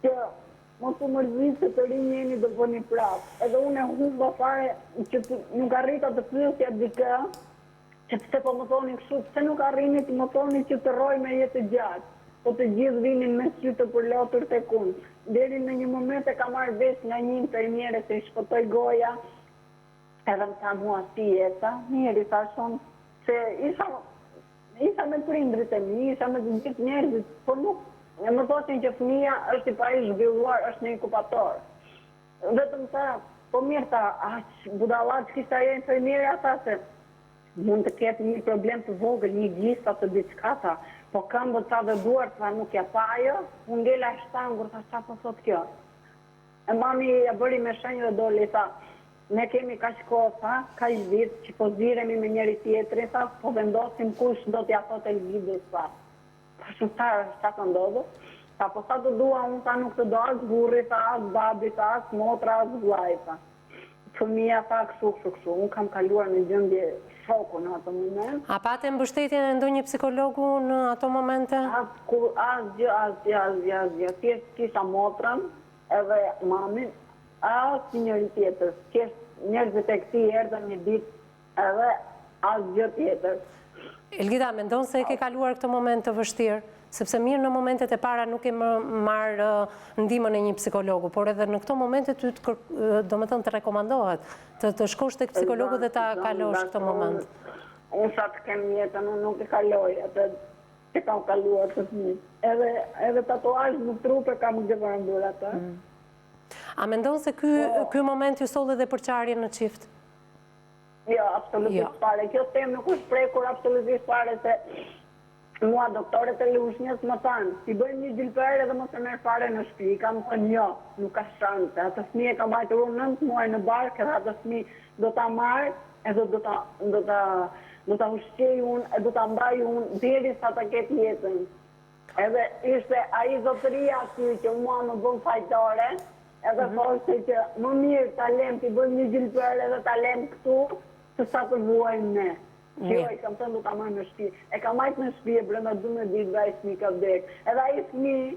që mos u mërzit se të rinj jeni do bëni prapë. Edhe unë e humba fare që nuk arrita të pyesja dikë, që pse po më thonin kështu, pse nuk arrini të më thonin që të rroj me jetë gjatë. Po të gjithë vinin me sy të përlotur tek unë. Deri në një moment e ka marrë vesh nga një infermiere se i shpëtoi goja, edhe më tha mua si jeta, mirë i thashon se isha me prindrit e mi, isha me të gjithë njerëzit, por nuk, e më thosin që fëmija është i pa i zhvilluar, është një inkubator. Vetëm ta, po mirë ta, aq budallat që kishta e infermieri ata se mund të ketë një problem të vogël, një gjista të diçka ta, po këmbët ta dhe duart ta nuk ja pa ajo, unë ngela shtangur, ta qa po thot kjo. E mami e bëri me shenjë dhe doli, tha, ne kemi kaq kohë, tha, kaq ditë që po ziremi me njëri tjetrin, tha, po vendosim kush do t'ja thot Elvidës, tha. Ta shumë ta të ndodhë. Tha, po sa të dua, unë tha nuk të do as burri, tha, as babi, tha, as motra, as vllai, tha. Fëmija tha kështu, unë kam kaluar në gjendje shoku në ato moment.
A pate mbështetjen e ndonjë psikologu në ato momente?
Asgjë. Thjesht kisha motrën edhe mamin, as njëri tjetër. Thjesht njerëzit e këtij erdhën një ditë edhe asgjë tjetër.
Elgida, mendon se e ke kaluar këtë moment të vështirë? Sepse mirë në momentet e para nuk e marrë ndihmën e një psikologu, por edhe në këto momente ty do me thënë të rekomandohet të shkosh tek psikologu dhe ta kalosh këtë moment.
Unë sa të kem jetën, unë nuk e kaloj, atë që kam kaluar të fëmijë. Edhe tatuazh në trup e kam zhvandur atë.
A mendon se ky moment ju solli dhe përçarje në çift?
Jo, absolutisht fare. Kjo temë nuk është prekur absolutisht fare se mua doktorët e lushnjës më thanë, si bëjmë një gjilper edhe mos e merr fare në shtëpi. Kam thënë jo, nuk ka shanse. Atë fëmijë ka mbajtur 9 muaj në barkë edhe atë fëmijë do ta marr edhe do ta ushqej unë, e do ta mbaj unë derisa ta ketë jetën. Edhe ishte ai zotëria aty që mua më bën fajtore, edhe thoshte që më mirë ta lëm ti bëjmë një gjilper edhe ta lëm këtu, se sa të vuajmë ne. Jo, i kam thënë do ta marr në shtëpi. E kam marrë në shtëpi e brenda 12 ditëve ai fëmijë ka vdekur. Edhe ai fëmijë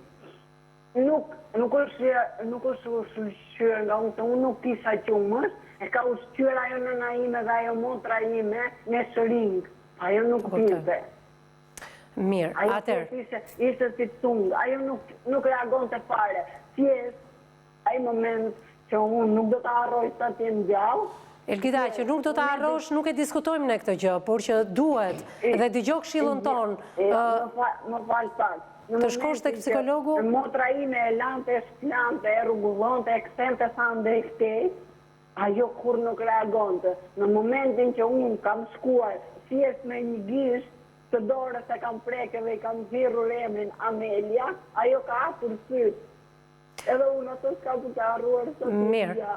nuk është ushqyer nga unë, se unë nuk kisha qumësh, e ka ushqyer ajo nëna ime dhe ajo motra ime me shëringë. Ajo nuk pinte.
Mirë, atëherë.
Ishte si tung, ajo nuk reagonte fare. Thjesht ai moment që unë nuk do ta harroj sa të jem gjallë.
Elgida, që nuk do të arrosh, nuk e diskutojmë në këtë gjë, por që duhet dhe dëgjoj këshillën tonë.
Më falë pak.
Të shkosh tek psikologu?
Motra ime e lante, e shplante, e rrugullonte, e kthente sa ndej këtej, ajo kur nuk reagonte. Në momentin që unë kam shkuar thjesht me një gisht të dorës e kam preke dhe i kam thirrur emrin Amelia, ajo ka hapur syt. Edhe unë ato s'ka të harruar sot të
Mirë.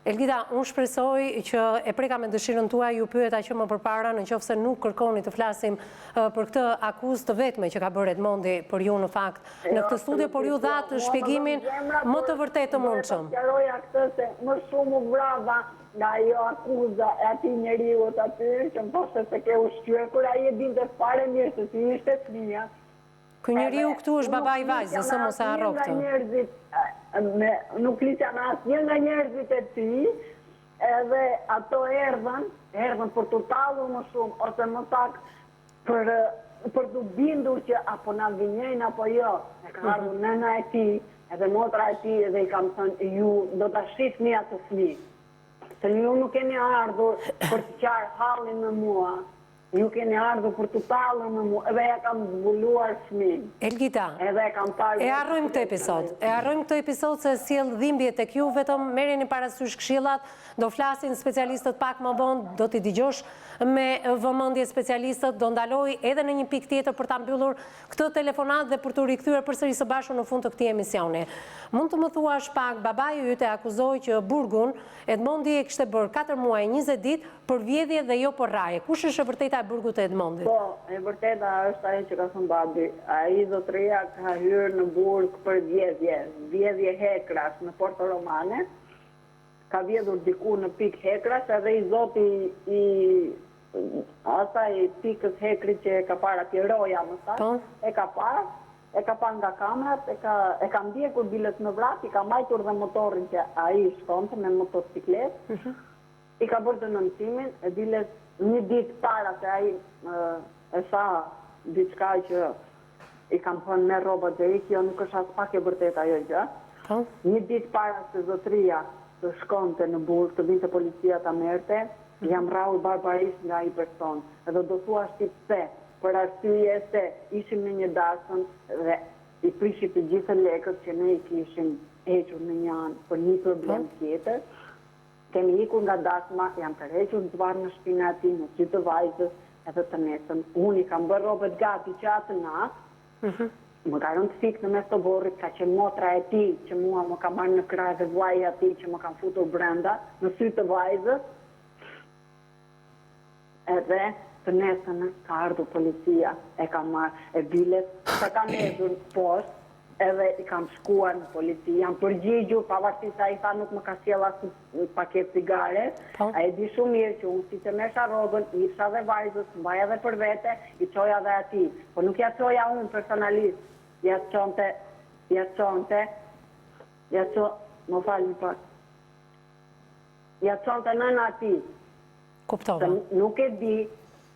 Elgida, unë shpresoj që e preka me dëshirën tuaj, ju pyeta që më përpara, në qoftë se nuk kërkoni të flasim për këtë akuzë të vetme që ka bërë Edmondi për ju në fakt në këtë studio, por ju dhatë shpjegimin më të vërtetë të mundshëm.
Do të sqaroja këtë se më shumë u vrava nga ajo akuza e atij njeriu aty që më thoshte se ke ushqyer, kur ai e dinte fare mirë se si ishte fëmia.
Ky
njeriu këtu është babai Vajzës, se mos e harro këtë.
Nuk flisja me asnjë nga njerëzit e tij, edhe ato erdhën për të tallur më shumë, ose më saktë për të bindur që apo na gënjejnë apo jo. E ka ardhur nëna e tij, edhe motra e tij, dhe i kam thënë ju do ta shihni atë fëmijë. Se ju nuk keni ardhur për të qarë hallin me mua. Ju keni ardhur për të tallur me mua, edhe ja kam zbuluar fëmijën.
Elgida,
e
harrojmë këtë episod. E harrojmë këtë episod se sjell dhimbje tek ju, vetëm merreni parasysh këshillat, do flasin specialistët pak më vonë, do t'i dëgjosh me vëmendje specialistët, do ndaloj edhe në një pikë tjetër për ta mbyllur këtë telefonat dhe për të rikthyer përsëri së bashku në fund të këtij emisioni. Mund të më thuash pak, babaiu yt e akuzoi që burgun Edmondi e kishte bërë 4 muaj 20 ditë për vjedhje dhe jo për rraje. Kush është e vërteta e burgut të Edmondit?
Po, e vërteta është ajo që ka thënë babi. Ai zotëria ka hyrë në burg për vjedhje hekrash në Porto Romane. Ka vjedhur diku në pikë hekrash, edhe i zoti i asaj pikës hekri që ka parë atje roja më saktë, e ka parë nga kamerat, e ka ndjekur bilet në vrat, i ka mbajtur dhe motorin që ai shkonte me motocikletë. I ka bërë denoncimin, e bilet një ditë para se ai e sa diçka që i kam thënë me rrobat deri, kjo nuk është as pak e vërtetë ajo gjë. Një ditë para se zotëria të shkonte në burg, të vinte policia ta merrte, jam rrahur barbarisht nga ai person. Edhe do thua ti pse, për arsye se ishim në një dasëm dhe i prishit të gjithë lekët që ne i kishim hequr në një anë për një problem tjetër. Kemi ikur nga dasma, jam tërhequr në zvarë në shpinë ati, në sy të vajzës, edhe të nesën. Unë i kam bërë robët gati që atë natë, më ka rënë të fikë në mes të borrit, ka qenë motra e ti, që mua më ka marrë në kraj dhe vuaj ati, që më kam futur brenda, në sy të vajzës. Edhe të nesën ka ardhur policia, e ka marrë e bilet, se ka nezur poshtë, edhe i kam shkuar në polici, jam përgjigjur, pavarësisht ai tha nuk më ka sjell as paket cigare, ai e di shumë mirë që unë si të mesha rrogën, i isha dhe vajzës, mbaja dhe për vete, i çoja dhe ati, por nuk ja çoja unë personalisht, ja çonte, më falni pak, ja çonte nëna ati.
Kuptova.
Nuk e di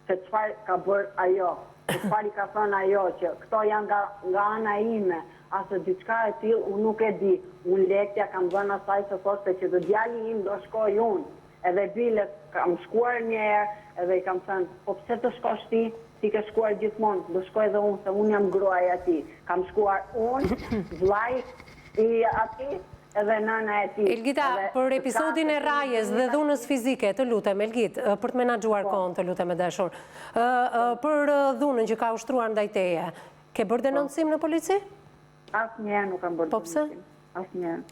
se çfarë ka bërë ajo, çfarë i ka thënë ajo, që këto janë nga ana ime, asë diçka e tillë, unë nuk e di. Unë lektja kam dhënë asaj se thoshte që do djali im do shkoj unë. Edhe bilet kam shkuar një herë, edhe i kam thënë, po pse të shkosh ti? Ti ke shkuar gjithmonë, do shkoj edhe unë, se unë jam gruaja e tij. Kam shkuar unë, vllai i atij, edhe nëna e tij.
Elgita, për episodin e rrajës dhe dhunës fizike, të lutem, Elgit, për të menaxhuar kohën, të lutem e dashur, për dhunën që ka ushtruar ndaj teje, ke bërë denoncim në polici?
Asnjëherë nuk kam bërë denoncim. Asnjëherë.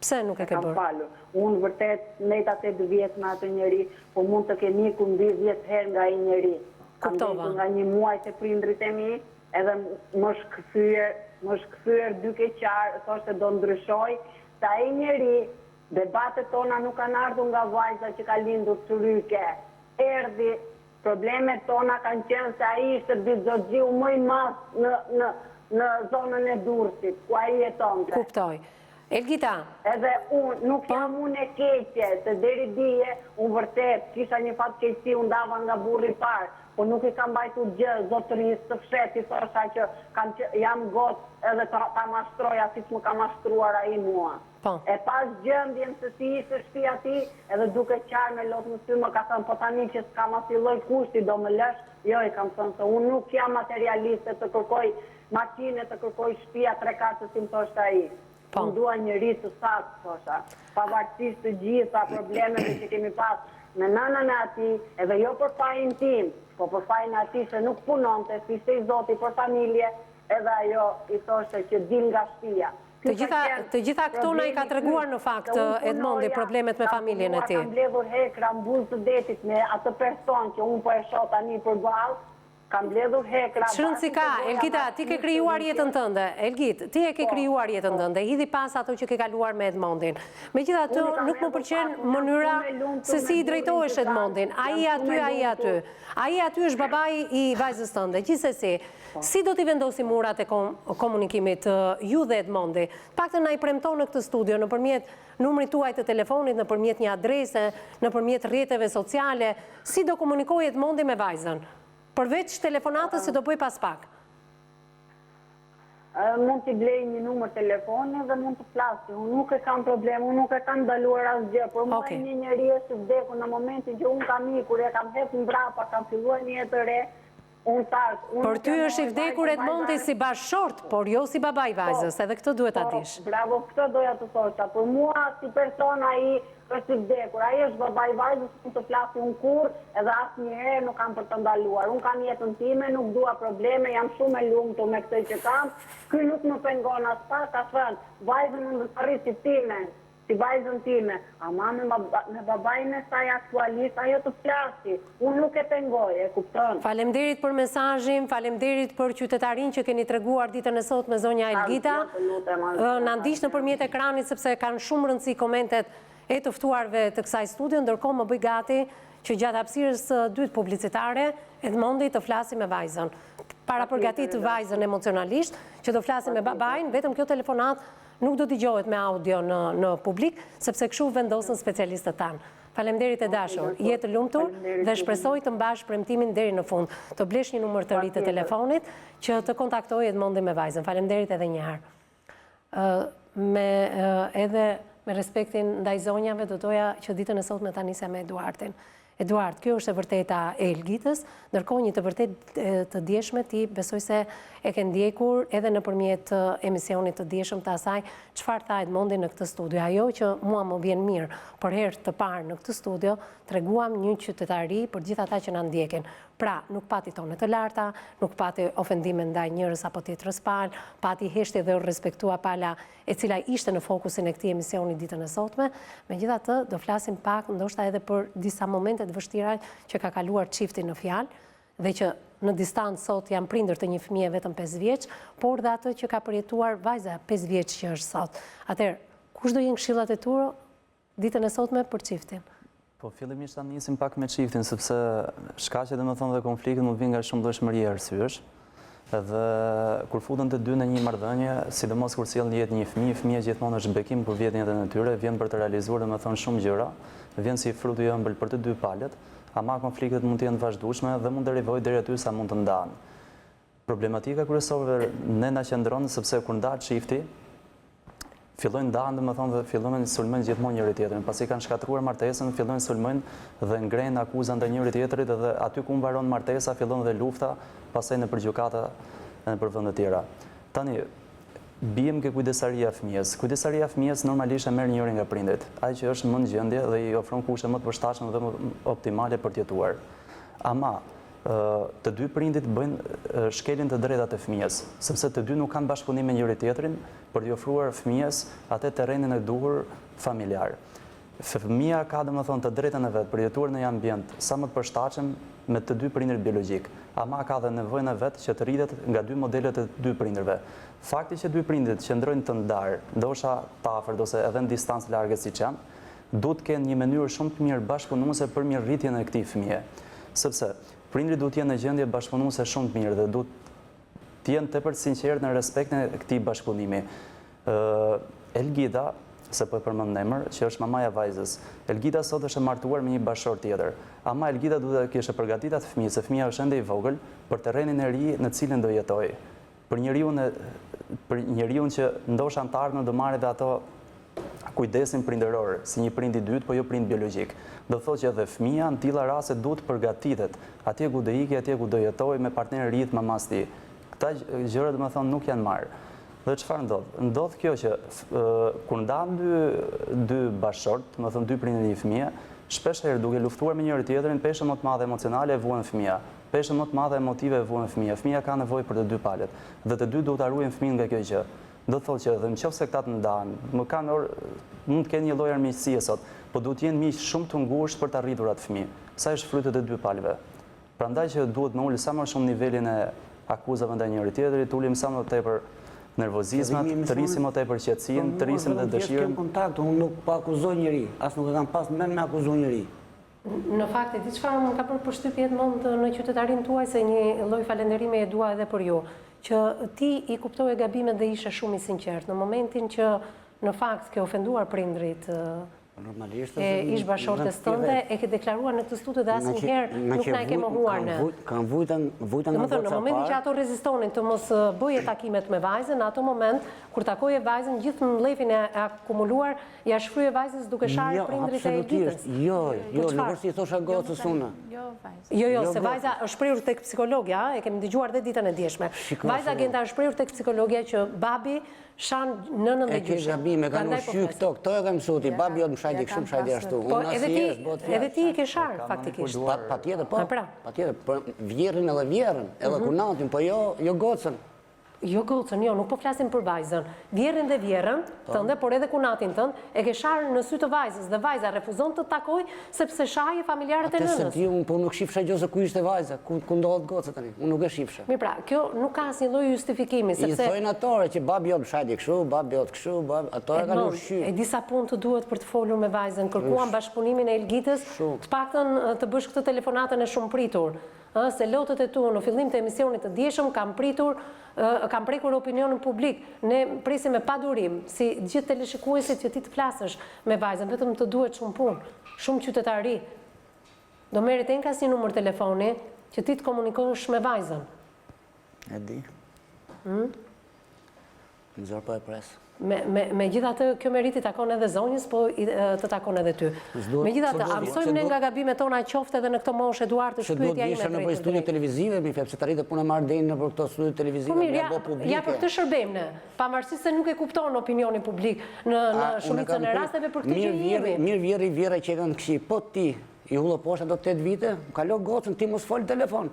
Pse nuk e ke bërë?
Kam falur. Unë vërtet ndeta 8 vjet me atë njeri, po mund të kemi ikur mbi 10 herë nga ai njeri. Kam ikur nga një muaj të prindrit e mi, edhe më shkëthyer duke qarë, thoshte do ndryshoj, se ai njeri, debatet tona nuk kanë ardhur nga vajza që ka lindur cyryke. Erdhi, problemet tona kanë qenë se ai ishte bizogjiu më i madh në zonën e Durrësit, ku ai jetonte.
Kuptoj. Elgita.
Edhe unë, nuk jam unë e keqe, se deri dije, unë vërtet, kisha një fat keqësi, unë dava nga burri parë, po nuk i kam bajtur gjë, zotërisë të fsheti, thosha që jam gotë edhe ta mashtroja si që më ka mashtruar ai mua. E pas gjendjen se si ishte shtëpia ti, edhe duke qarë me lotë në sy, më ka thënë, po tani që s'kam asnjë lloj kushti, do më lësh? Jo, i kam thënë se unë nuk jam materialiste të kërkoj makine, të kërkoj shtëpia 3-4 si më thoshte ai. Unë dua njëri të saktë, thosha, pavarësisht të gjitha problemeve që kemi pas me nënën e atij, edhe jo për fajin tim, po për fajin e atij se nuk punonte, si ishte i zoti për familje, edhe ajo i thoshte që dil nga shtëpia.
Të gjitha këto na i ka treguar në fakt Edmondi problemet me familjen e tij.
Kam mbledhur hekra mbull të detit me atë person që unë po e shoh tani përballë. Kam mbledhur hekra.
Ç'rënd si ka, Elgita, ti ke krijuar jetën tënde. Elgit, ti e ke krijuar jetën tënde. Hidhi pas ato që ke kaluar me Edmondin. Megjithatë, nuk më pëlqen mënyra se si i drejtohesh Edmondin. Ai aty. Ai aty është babai i vajzës tënde. Gjithsesi, si do t'i vendosim murat e komunikimit ju dhe Edmondi? Paktën na i premton në këtë studio nëpërmjet numrit tuaj të telefonit, nëpërmjet një adrese, nëpërmjet rrjeteve sociale, si do komunikojë Edmondi me vajzën? Përveç telefonatës se do bëj pas pak.
Mund t'i blej një numër telefoni dhe mund të flasë. Unë nuk e kam problem, unë nuk e kam ndaluar asgjë, por mua një njeri është vdekur në momentin që unë kam ikur, e kam hep mbrapa, kam filluar një jetë të re.
Por ty është i vdekur Edmondi si bashkëshort, por jo si babai vajzës, edhe këtë duhet ta dish.
Bravo, këtë doja të thosha. Por mua si person ai është i vdekur. Ai është babai vajzës, nuk të flasi unë kurrë, edhe asnjëherë nuk kam për të ndaluar. Unë kam jetën time, nuk dua probleme, jam shumë e lumtur me këtë që kam. Ky nuk më pengon as pak, ka thënë, vajzën unë do të rri si time. Si vajzën time, ama me babajnë e saj aktualisht, ajo të flasi, unë nuk e pengoj, e kupton.
Faleminderit për mesazhin, faleminderit për qytetarin që keni treguar ditën e sot me zonja Elgita. Na ndiq nëpërmjet ekranit sepse kanë shumë rëndësi komentet e të ftuarve të kësaj studio, ndërkohë më bëj gati që gjatë hapësirës së dytë publicitare, Edmondi të flasi me vajzën. Para përgatit vajzën emocionalisht, që të flasi me babajnë, vetëm kjo telefonat nuk do t'i gjohet me audio në publik, sepse kështu vendosën specialistët tanë. Faleminderit e dashur, jetë lumtur dhe shpresoj të mbash premtimin deri në fund. Të blesh një numër të ri të telefonit që të kontaktoj Edmondi me vajzën. Faleminderit edhe një herë. Edhe me respektin ndaj zonjave, do doja që ditën e sotme ta nisja me Eduardin. Eduard, kjo është e vërteta e Elgitës, ndërkohë një të vërtet të djeshme ti besoj se e ke ndjekur edhe nëpërmjet emisionit të djeshëm të asaj çfarë tha Edmondi në këtë studio. Ajo që mua më vjen mirë për herë të parë në këtë studio, treguam një qytetari për gjithë ata që na ndjekin. Pra, nuk pati tone të larta, nuk pati ofendime ndaj njërës apo tjetrës palë, pati heshtje dhe respektua pala e cila ishte në fokusin e këtij emisioni ditën e sotme. Megjithatë, do flasim pak ndoshta edhe për disa momente të vështira që ka kaluar çifti në fjalë dhe që në distancë sot janë prindër të një fëmije vetëm 5 vjeç, por dhe atë që ka përjetuar vajza 5 vjeç që është sot. Atëherë, kush do jenë këshillat e tyre ditën e sotme për çiftin?
Po, fillimisht ta nisim pak me çiftin, sepse shkaqet domethënë dhe konflikti mund vinë nga shumë dëshmëri arsyesh. Edhe kur futen të dy në një marrëdhënie, sidomos kur sjellin jetë një fëmijë, fëmia gjithmonë është bekim për vjetën e tyre, vjen për të realizuar domethënë shumë gjëra, vjen si fruti i ëmbël për të dy palët, ama konfliktet mund të jenë të vazhdueshme dhe mund derivojnë deri aty sa mund të ndahen. Problematika kryesore ne na qëndron sepse kur ndahet çifti, fillojnë ndahen domethënë dhe fillojnë sulmojnë gjithmonë njëri tjetrin, pasi kanë shkatruar martesën, fillojnë sulmojnë dhe ngrenë akuza ndaj njëri tjetrit dhe aty ku mbaron martesa fillon dhe lufta, pastaj nëpër gjykata e nëpër vende të tjera. Tani bijem ke kujdesaria e fëmijës. Kujdesaria e fëmijës normalisht e merr njëri nga prindrit, ai që është më në gjendje dhe i ofron kushte më të përshtatshme dhe më optimale për të jetuar. Ama të dy prindit bëjnë shkelin të drejtat e fëmijës, sepse të dy nuk kanë bashkëpunim me njëri tjetrin për t'i ofruar fëmijës atë terrenin e duhur familjar. Fëmija ka domethënë të drejtën e vet për jetuar në një ambient sa më të përshtatshëm me të dy prindrit biologjik, ama ka dhe nevojën e vet që të rritet nga dy modelet e dy prindërve. Fakti që dy prindrit qëndrojnë të ndarë, ndoshta të afërt ose edhe në distancë large siç janë, duhet të kenë një mënyrë shumë të mirë bashkëpunuese për mirërritjen e këtij fëmije. Sepse prindrit duhet të jenë në gjendje bashkëpunuese shumë të mirë dhe duhet të jenë tepër të sinqertë në respektin e këtij bashkëpunimi. Elgida, se po e përmend emër, që është mamaja e vajzës. Elgida sot është e martuar me një bashkëshor tjetër. Ama Elgida duhet të kishte përgatitur atë fëmijë, se fëmia është ende i vogël për terrenin e ri në cilin do jetojë. Për njeriu që ndoshta në të ardhmen do marrë dhe ato kujdesin prindëror, si një prind i dytë, po jo prind biologjik. Do thotë që edhe fëmia në tilla raste duhet përgatitet, atje ku do ikë, atje ku do jetojë me partner rit mamas tij. Këta gjëra domethënë nuk janë marrë. Dhe çfarë ndodh? Ndodh kjo që kur ndahen dy bashkëshort, domethënë dy prindër një fëmije, shpesh herë duke luftuar me njëri tjetrin, peshë më të madhe emocionale e vuan fëmia. Peshë më të madhe emotive e vuan fëmia. Fëmia ka nevojë për të dy palët dhe të dy duhet ta ruajnë fëmijën nga kjo gjë. Do të thotë që edhe nëse këta të ndahen, mund të kenë një lloj armiqësie sot, por duhet të jenë miq shumë të ngushtë për të arritur atë fëmijë. Sa është frytet e dy palëve. Prandaj që duhet më ulë sa më shumë nivelin e akuzave ndaj njëri tjetrit, ulim sa më tepër nervozizmat, të rrisim më tepër qetësinë, të rrisim dhe dëshirën.
Në kontakt, unë nuk po akuzoj njëri, as nuk e kam pas mend me akuzoj njëri.
Në fakt, e di çfarë më ka bërë përshtypje në qytetarin tuaj, se një lloj falënderimi e dua edhe për ju, që ti i kuptoje gabimet dhe ishe shumë i sinqert në momentin që në fakt ke ofenduar prindrit e ish-bashkëshortes tënde, e ke deklaruar në këtë studio dhe asnjëherë nuk na e ke mohuar ne.
Kanë vujtën nga
goca. Në momentin që ato rezistonin të mos bëje takimet me vajzën, në ato moment kur takoje vajzën, gjithë mllëfin e akumuluar ja shfrye vajzës duke sharë prindrit e Elgitës.
Jo, nuk është i thosha gocës unë.
Jo, se vajza është shprehur tek psikologja, e kemi dëgjuar dhe ditën e djeshme. Vajza Genta është shprehur tek psikologja që babi shan nënën dhe gjyshin.
E ke gabim, e kanë ushqy këto e kam mësuti, babi jote më shajti kështu, më shajti ashtu.
Edhe ti i ke sharë, faktikisht.
Patjetër, po. Patjetër, për Vjehrrin edhe Vjehrën, edhe kunatin, po jo gocën.
Jo gocën, jo, nuk po flasim për vajzën. Vjehrrin dhe Vjehrën tënde, por edhe kunatin tënd, e ke sharë në sy të vajzës dhe vajza refuzon të takoj sepse shaje familjarët e nënës.
Atë se ti unë po nuk shifsha gjose ku ishte vajza, ku ndodhet goca tani. Unë nuk e shifsha.
Mirë pra, kjo nuk ka asnjë lloj justifikimi sepse
i thojnë atore që babi jote shajti kështu, babi jote kështu, atore kanë ushqy.
E disa punë të duhet për të folur me vajzën, kërkuan bashkëpunimin e Elgitës, të paktën të bësh këtë telefonatën e shumë pritur. Se lotët e tu në fillim të emisionit të djeshëm kam prekur opinionin publik. Ne presim me padurim, si gjithë teleshikuesit që ti të flasësh me vajzën, vetëm të duhet shumë punë, shumë qytetari. Do merret enkas një numër telefoni që ti të komunikosh me vajzën.
E di.
Në zërë po e presë.
Me gjitha të kjo meriti takon edhe zonjës, po të takon edhe ty. Me gjitha të, amësojmë ne nga gabimet tona qofte edhe në këto moshë Eduard të shpyetja ime
drejt. Në për studio televizive, mi fepse të rritë punë marrë dejnë në për këto studio televizive, me bo publike.
Ja për këtë shërbejmë ne, pavarësisht se nuk e kupton opinioni publik në shumicën e rasteve për këtë që jemi.
Mirë vjera që e kanë këshi, po ti, i hullo poshta do 8 vite, kalo gocën, ti mos folë telefon.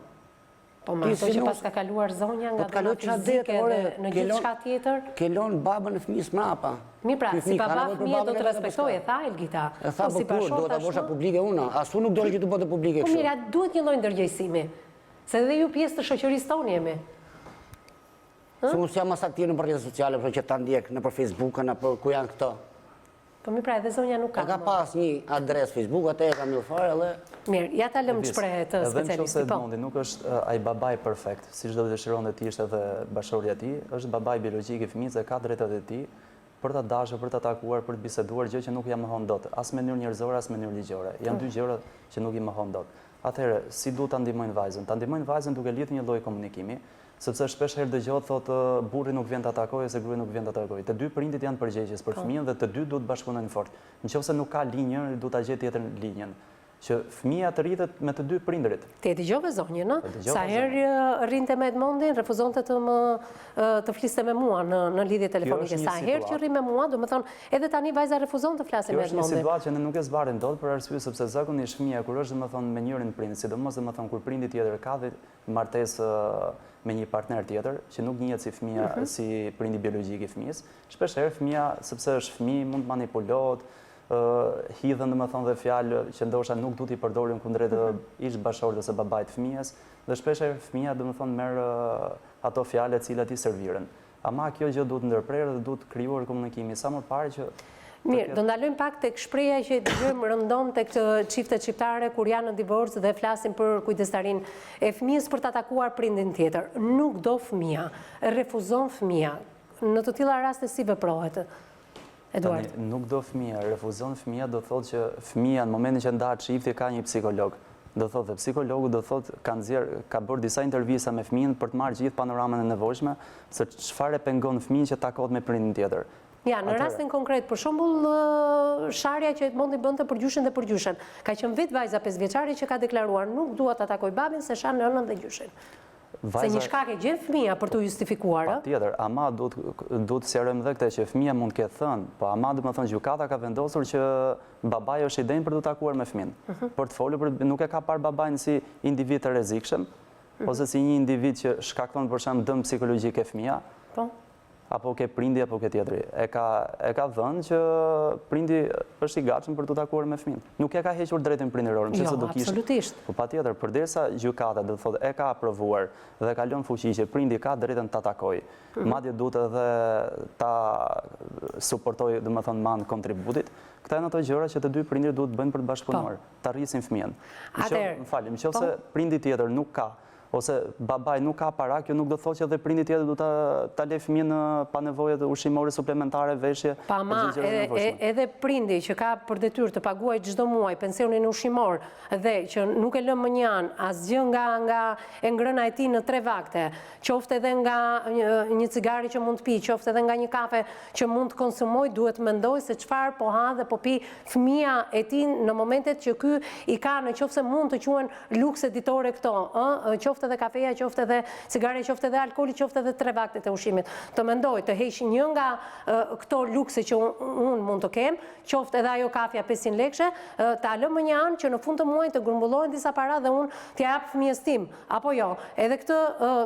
Po ma ato që pas ka kaluar zonja nga dhëna fizike dhe në gjithë shka tjetër?
Kelon babën e fëmijës mrapa.
Mi pra, si baba fëmijë do të respektoj, e tha Elgita.
E tha bukur, do të bosha publike una. Asu nuk dojnë që të bote publike kështu.
Po mira, duhet një lloj ndërgjegjësimi. Se dhe ju pjesë të shoqërisë tonë jemi.
Se unë jam mas aktiv në rrjetet sociale, për që ta ndjek në për Facebook, në për ku janë këto.
Po mi pra, edhe zonja nuk ka.
Ka pas një adres Facebook, atë e ka mirë fare edhe...
Mirë, ja ta lëmë shprehet specialisti.
Edhe në qëse Edmondi nuk është ai babai perfekt, si çdo dëshiron dhe ti ishte edhe bashkëshortja e tij, është babai biologjik i fëmijës dhe ka drejtat e tij për ta dashur, për ta takuar, për të biseduar, gjë që nuk ja mohon dot, as në mënyrë njerëzore, as në mënyrë ligjore. Janë dy gjëra që nuk i mohon dot. Atëherë, si duhet ta ndihmojnë vajzën? Ta ndihmojnë vajzën duke lidhur një lloj komunikimi, sepse shpesh herë dëgjohet thotë burri nuk vjen ta takojë ose gruaja nuk vjen ta takojë. Të dy prindit janë përgjegjës për fëmijën dhe të dy duhet bashkëpunojnë fort. Nëse nuk ka linjë, duhet ta gjejë tjetër linjën. Që fëmija të rritet me të dy prindrit.
Ti e dëgjove zonjën, sa herë rrinte me Edmondin, refuzonte të fliste me mua në lidhje telefonike. Sa herë që rri me mua, do më thonë, edhe tani vajza refuzon të flasë me Edmondin.
Kjo është një situatë që ne nuk e zbarim dot për arsye sepse zakonisht fëmija kur është, do më thonë, me njërin prindit, sidomos do më thonë kur prindi tjetër ka dhe martesë me një partner tjetër, që nuk njihet si fëmija, si prindi biologjik i fëmijës, shpesh herë fëmija, sepse është fëmijë, mund të manipulohet, hidhen dhe më thonë dhe fjalë që ndoshta nuk du t'i përdorin kundrejt ish-bashkëshortit ose babait fëmijës, dhe shpesh fëmija dhe më thonë merë ato fjalë cilat i serviren. Ama kjo gjë duhet ndërprerë dhe duhet krijuar komunikimi sa më parë që...
Mirë, do ndalojmë pak tek shpreha që dëgjojmë rëndom tek çiftet shqiptare kur janë në divorc dhe flasin për kujdestarin e fëmijës për ta takuar prindin tjetër. Nuk do fëmija, refuzon fëmija. Në të tilla raste si veprohet? Eduard.
Nuk do fëmija, refuzon fëmija do thotë që fëmija në momentin që ndahet çifti ka një psikolog. Do thotë dhe psikologu do thotë ka bërë disa intervista me fëmijën për të marrë gjithë panoramën e nevojshme se çfarë pengon fëmijën që takohet me prindin tjetër.
Ja, në rastin konkret, për shembull sharja që Edmondi bënte për gjyshin dhe për gjyshen. Ka qenë vetë vajza 5 vjeçare që ka deklaruar nuk dua ta takoj babin se shan nënën dhe gjyshin. Se një shkak e gjen fëmija për të justifikuar.
Patjetër, ama duhet sqarojmë edhe këtë që fëmija mund të ketë thënë, po ama do të thonë gjykata ka vendosur që babai është i denjë për të takuar me fëmin. Për të folur, nuk e ka parë babain si individ të rrezikshëm, ose si një individ që shkakton për shemb dëm psikologjik e fëmija. Po. Apo ke prindi apo ke tjetri. E ka dhënë që prindi është i gatshëm për të takuar me fëmin. Nuk e ka hequr drejtin prindëror,
jo, absolutisht.
Po patjetër, përderisa gjykata do të thotë e ka aprovuar dhe ka lënë fuqi që prindi ka drejtën ta takojë. Madje duhet edhe ta suportojë, domethënë me anë kontributit. Këta janë ato gjëra që të dy prindrit duhet bëjnë për të bashkëpunuar, ta rrisin fëmijën. Nëse prindi tjetër nuk ka ose babai nuk ka para, kjo nuk do thotë që edhe prindi tjetër do ta lë fëmijën pa nevojë të ushqimore suplementare, veshje.
Pa ma, edhe prindi që ka për detyrë të paguajë çdo muaj pensionin ushqimor dhe që nuk e lë më një anë asgjë nga e ngrëna e tij në 3 vakte, qoftë edhe nga një cigari që mund të pi, qoftë edhe nga një kafe që mund të konsumoj, duhet mendoj se çfarë po ha dhe po pi fëmia e tij në momentet që ky i ka nëse mund të quhen lukse ditore këto, qoftë edhe kafeja, qoftë edhe cigare, qoftë edhe alkooli, qoftë edhe 3 vaktet e ushqimit. Të mendoj të heqë një nga këto lukse që unë mund të kem, qoftë edhe ajo kafja 500 lekëshe, ta lëm më një anë që në fund të muajit të grumbullohen disa para dhe unë t'ja jap fëmijës tim. Apo jo, edhe këtë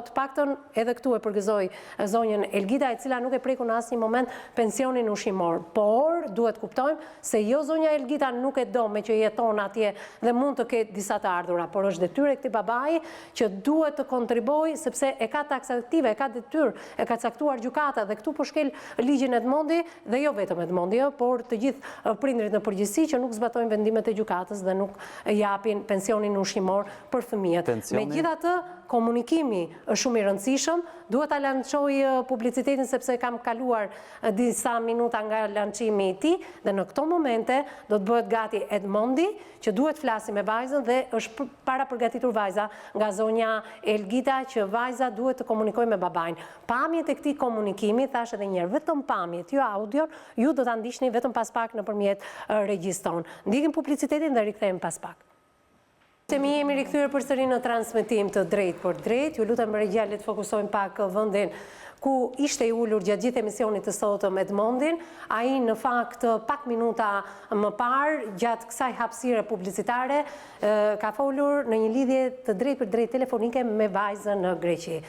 të paktën edhe këtu e përgëzoj zonjën Elgida, e cila nuk e preku në asnjë moment pensionin ushqimor. Por duhet kuptojmë se jo zonja Elgida nuk e do me që jeton atje dhe mund të ketë disa të ardhura, por është detyrë e këtij babai që duhet të kontriboj sepse e ka taksative, e ka detyrë, e ka caktuar gjykata dhe këtu po shkel ligjin Edmondi dhe jo vetëm Edmondi, por të gjithë prindrit në përgjithësi që nuk zbatojnë vendimet e gjykatës dhe nuk japin pensionin ushqimor për fëmijët. Megjithatë, komunikimi është shumë i rëndësishëm, duhet ta lançoj publicitetin sepse kam kaluar disa minuta nga lançimi i tij dhe në këto momente do të bëhet gati Edmondi që duhet flasi me vajzën dhe është para përgatitur vajza nga zonja Elgita që vajza duhet të komunikojë me babain. Pamjet e këtij komunikimi, thash edhe një herë, vetëm pamjet, jo audio, ju do ta ndiqni vetëm pas pak nëpërmjet regjistron. Ndiqim publicitetin dhe rikthehemi pas pak. Mi jemi rikthyer përsëri në transmetim të drejt për drejt. Ju lutem regja le të fokusojmë pak vendin ku ishte i ulur gjatë gjithë emisionit të sotëm Edmondin. Ai në fakt pak minuta më parë gjatë kësaj hapësire publicitare ka folur në një lidhje të drejt për drejt telefonike me vajzën në Greqi.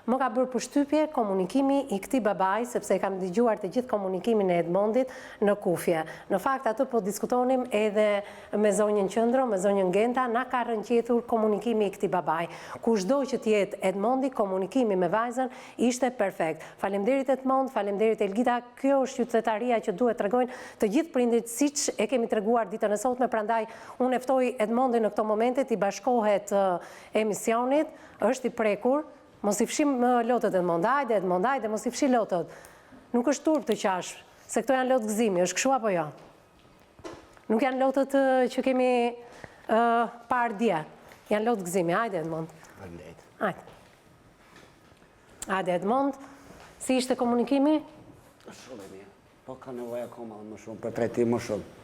Më ka bërë përshtypje komunikimi i këtij babai, sepse kam dëgjuar të gjithë komunikimin e Edmondit në kufje. Në fakt atë po diskutonim edhe me zonjën Qëndro, me zonjën Genta, na ka rënqetur komunikimi i këtij babai. Kushdo që të jetë Edmondi, komunikimi me vajzën ishte perfekt. Faleminderit Edmond, faleminderit Elgita. Kjo është qytetaria që duhet tregojnë të gjithë prindrit siç e kemi treguar ditën e sotme, prandaj unë e ftoj Edmondin në këto momente të bashkohet emisionit, është i prekur. Mos i fshim lotët Edmond, hajde, mos i fshi lotët. Nuk është turp të qash, se këto janë lotë gëzimi, është kështu apo jo? Nuk janë lotët që kemi parë dje, janë lotë gëzimi, hajde Edmond. Hajde. Hajde Edmond, si ishte komunikimi?
Shumë e mirë, po ka nevojë akoma më shumë, për trajtim më shumë.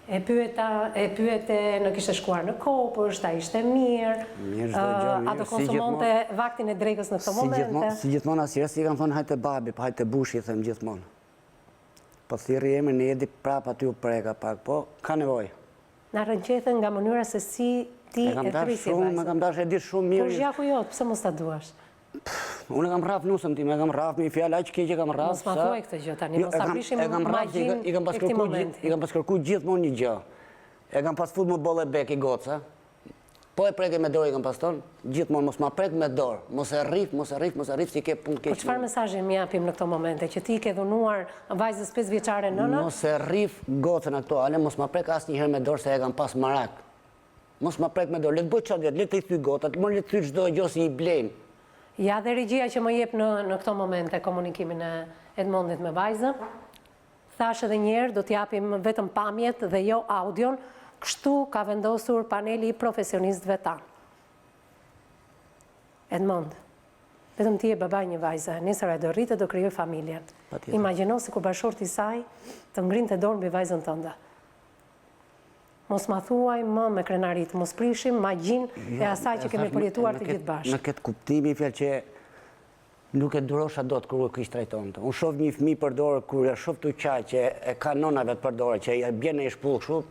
E pyete në kishte shkuar në kopësht, a ishte mirë, a do konsumonte vaktin e drekës në këto momente?
Si gjithmonë asire, si kanë thonë hajte babi, pa hajte bushi, them gjithmonë. Po thirrë jemi në jedi prap aty u preka pak, po ka nevojë.
Na rënqetën nga mënyra se si ti e trisi vajzën.
Me kam dash e di shumë mirë.
Por zgjaku jot, pse mos ta duash?
Unë kam rraf nusën tim, e kam rraf me i fjallë, aq keq e kam rraf.
Mos ma thuaj këtë gjë tani, mos ta prishim magjin e këtij momenti.
I kam pas kërkuar gjithmonë një gjë. E kam pas fut më bolle bek i goca. Po e preke me dorë i kam pas tonë, gjithmonë mos ma prek me dorë. Mos e rrif si ke punë keq.
Po çfarë mesazhi më japim në këto momente që ti ke dhunuar vajzës 5 vjeçare nëna?
Mos e rrif gocën aktuale, mos ma prek asnjëherë me dorë se e kam pas marak. Mos ma prek me dorë, le të bëj çfarë, le të i thyj gotat, le të thyj çdo gjë si i blejnë.
Ja dhe regjia që më jep në këto momente komunikimin e Edmondit me vajzën. Thash edhe njerë, do t'japim vetëm pamjet dhe jo audion, kështu ka vendosur paneli i profesionistëve tanë. Edmond, vetëm ti e babai një vajze, nesër e do rritë do krijoj familjen. Imagjino si kur bashorti i saj të ngrinte dorë mbi vajzën tënde. Mos ma thuaj më me krenarit, mos prishim magjin e asaj që kemi përjetuar të gjithë bashkë.
Në këtë kuptimi fjallë që nuk e durosha do të kërë kështë trajtonte. Unë shoh një fëmijë për dorë, kur e shoh të qaj që e ka nonave të për dorë, që e bjen e shpullë kështu,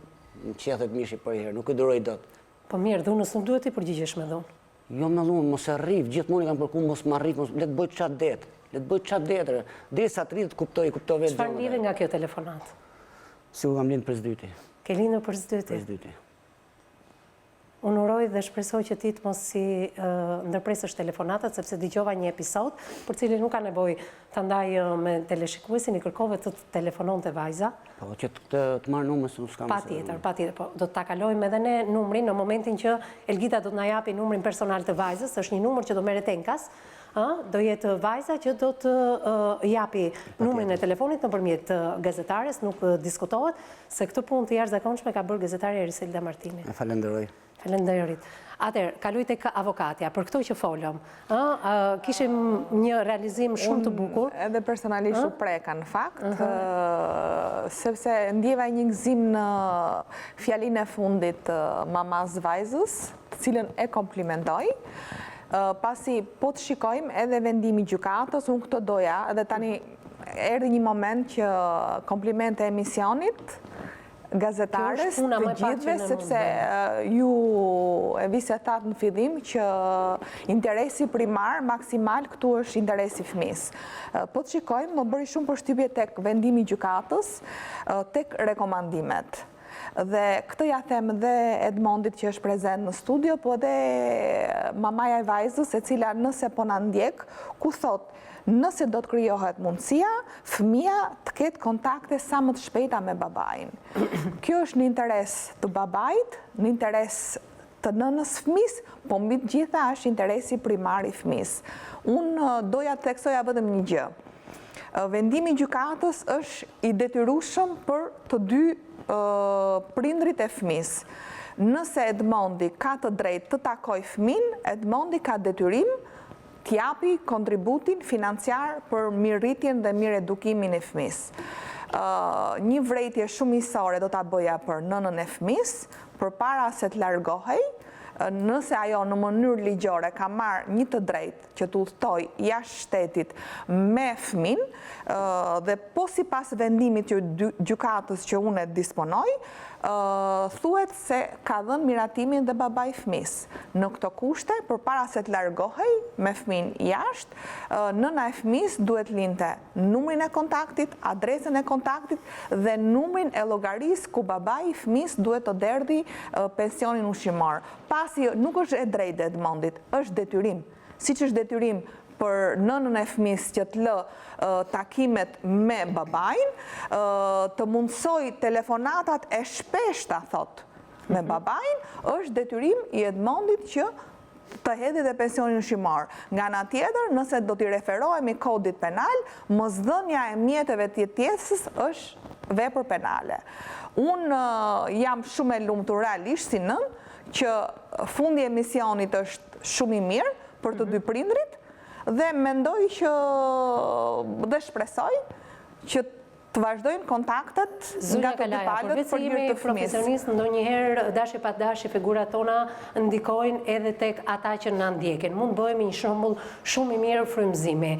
më qethet mishi për herë, nuk e duroj dot.
Po mirë, dhunës nuk duhet i përgjigjesh me dhunë.
Jo me dhunë, mos e rrif, gjithmonë i kam kërkuar mos ma rrif, le të bëj çat det. Le të bëj çat detër. Derisa të rritë kuptoj vetë.
Çfarë lidhe nga kjo telefonat?
Sigur kam lind për s'dyti.
Ke lindur për s'dyti? Unë uroj dhe shpresoj që ti të mos si ndërpresësh telefonatat, sepse dëgjova një episod, për cilin nuk ka nevojë ta ndaj me teleshikuesin, i kërkove të telefononte vajza.
Po, që të marrë numrin, s'kam.
Patjetër, po do ta kalojmë edhe ne numrin në momentin që Elgita do të na japi numrin personal të vajzës, është një numër që do merret enkas. Do jetë vajza që do të japi numrin e telefonit nëpërmjet gazetares, nuk diskutohet, se këtë punë të jashtëzakonshme ka bërë gazetarja Eriselda Martini.
E falenderoj.
Falenderit. Atëherë, kaluj tek avokatja, për këto që folëm, kishim një realizim shumë të bukur.
Edhe personalisht u preka në fakt, sepse ndjeva një gëzim në fjalinë e fundit mamas vajzës, të cilën e komplimentoj. Pasi po të shikojmë edhe vendimi gjykatës, unë këtë doja, edhe tani erdhi një moment që komplimente e emisionit, gazetares të gjithve, sepse ju Evis e thatë në fillim që interesi primar, maksimal, këtu është interesi fëmis. Po të shikojmë, më bëri shumë përshtypje tek vendimi gjykatës, tek rekomandimet. Dhe këtë ja them dhe Edmondit që është prezent në studio, po edhe mamaja e vajzës, e cila nëse po na ndjek, ku thot, nëse do të krijohet mundësia, fëmia të ketë kontakte sa më të shpejta me babain. Kjo është në interes të babait, në interes të nënës fëmis, po mbi të gjitha është interesi primar i fëmis. Unë doja të theksoja vetëm një gjë. Vendimi i gjykatës është i detyrueshëm për të dy prindrit e fëmis. Nëse Edmondi ka të drejtë të takoj fëmin, Edmondi ka detyrim t'japi kontributin financiar për mirëritjen dhe mirë edukimin e fëmis. Një vrejtje shumë isore do t'a bëja për nënën e fëmis, përpara se të largohej, nëse ajo në mënyrë ligjore ka marrë një të drejtë që të udhtoj jashtë shtetit me fëmin, dhe po sipas vendimit që gjykatës që unë e disponoj, thuhet se ka dhënë miratimin dhe babai fëmis. Në këto kushte, përpara se të largohej me fëmin jashtë, nëna e fëmis duhet linte numrin e kontaktit, adresën e kontaktit dhe numrin e llogarisë ku babai fëmis duhet të derdhi pensionin ushqimor. Pasi nuk është e drejtë Edmondit, është detyrim. Siç është detyrim për nënën e fëmis që të lë takimet me babain, të mundsoj telefonatat e shpeshta, thot, me babain, është detyrim i Edmondit që të hedhë dhe pensionin ushqimor. Nga ana tjetër, nëse do t'i referohemi kodit penal, mosdhënia e mjeteve të jetesës është vepër penale. Unë jam shumë e lumtur realisht si nën që fundi i emisionit është shumë i mirë për të dy prindrit, dhe mendoj që dhe shpresoj që të vazhdojnë kontaktet nga të dy palët për hir të fëmisë.
Profesionistë ndonjëherë dashje pa dashje figurat tona ndikojnë edhe tek ata që na ndjekin. Mund bëhemi një shembull shumë i mirë frymëzimi.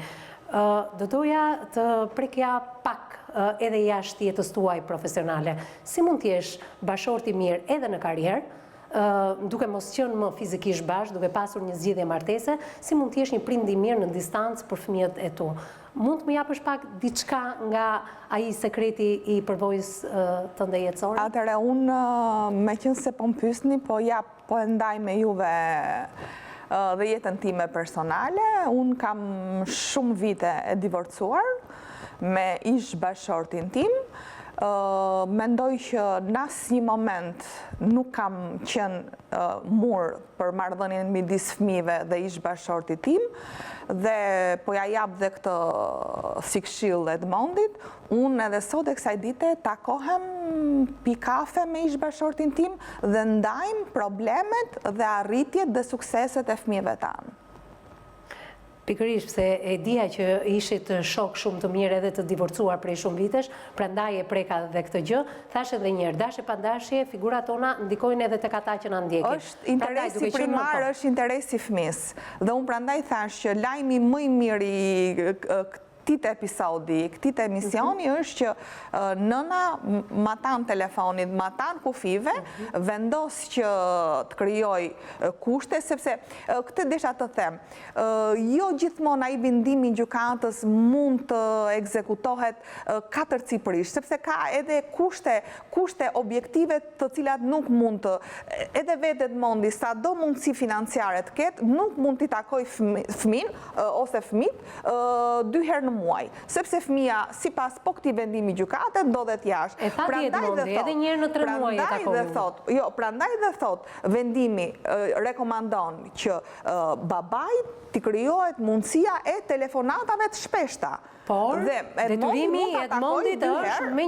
Do doja të prekja pak edhe jashtë jetës tuaj profesionale. Si mund t'jesh bashkëshort i mirë edhe në karrierë, duke mos qenë më fizikisht bashkë, duke pasur një zgjidhje martese, si mund t'jesh një prind i mirë në distancë për fëmijët e tu? Mund të më japësh pak diçka nga ai sekreti i përvojës tënde jetësore?
Atëherë unë me qenë se po më pyesni, po e ndaj me juve dhe jetën time personale. Unë kam shumë vite e divorcuar me ish-bashkëshortin tim. Mendoj që në asnjë moment nuk kam qenë mur për marrëdhënien midis fëmijëve dhe ish-bashkëshortit tim, dhe po ja jap dhe këtë si këshill Edmondit. Unë edhe sot e kësaj dite takohem pi kafe me ish-bashkëshortin tim dhe ndajmë problemet dhe arritjet dhe sukseset e fëmijëve tanë.
Pikërisht se e dija që ishit shok shumë të mirë edhe të divorcuar prej shumë vitesh, prandaj e preka dhe këtë gjë. Thash edhe një herë, dashje pa dashje, figurat tona ndikojnë edhe tek ata që na ndjekin.
Është interesi primar, është interesi fëmis. Dhe unë prandaj thash që lajmi më i mirë i këtij episodi, këtij emisioni është që nëna matan telefonit, matan kufive, vendos që të krijoj kushte, sepse këtë desha të them, jo gjithmonë ai vendimi i gjykatës mund të ekzekutohet katërcipërisht, sepse ka edhe kushte objektive të cilat nuk mund të, edhe vetë Edmondi, sado mundësi financiare të ketë, nuk mund t'i takoj fëmin ose fëmit 2 herë në muaj, sepse fëmia sipas po këtij vendimi gjykate ndodhet jashtë.
E thati Edmondi, edhe një herë në 3 muaj e takojnë.
Prandaj dhe thot, vendimi rekomandon që babait t'i krijohet mundësia e telefonatave të shpeshta.
Por, detyrimi i Edmondit është me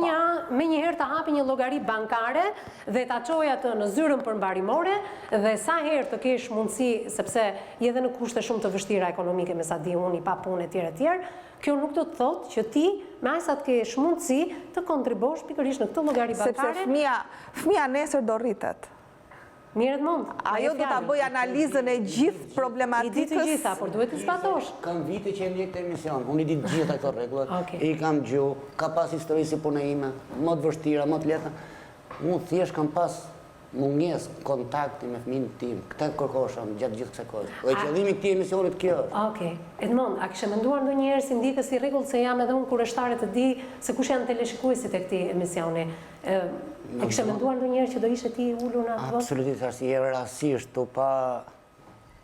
një herë të hapi një llogari bankare dhe ta çojë atë në zyrën përmbarimore, dhe sa herë të kesh mundësi, sepse je edhe në kushte shumë të vështira ekonomike, me sa di unë, i pa punë etj. Kjo nuk do të thotë që ti me aq sa të kesh mundësi të kontribosh pikërisht në këtë llogari bankare.
Sepse fëmia nesër do rritet.
Mirë Edmond.
Ajo do ta bëj analizën e gjithë problematikës.
I di të gjitha, por duhet të zbatosh.
Kam vite që e ndjek të emision, unë i di të gjitha këto rregullat, i kam gjuhë, ka pas histori si puna ime, më të vështira, më të lehta. Unë thjesht kam pas mungesë kontakti me fëmin tim, këtë kërkoshëm gjatë gjithë kësaj kohë. Dhe qëllimi i këtij emisionit kjo është.
Okej. Edmond, a kishe menduar ndonjëherë si ndikës i rregull, se jam edhe unë kurreshtare të di se kush janë teleshikuesit e këtij emisioni. E kishe menduar ndonjëherë që do ishe ti ulur në atë?
Absolutisht, është një herë rastësisht tu pa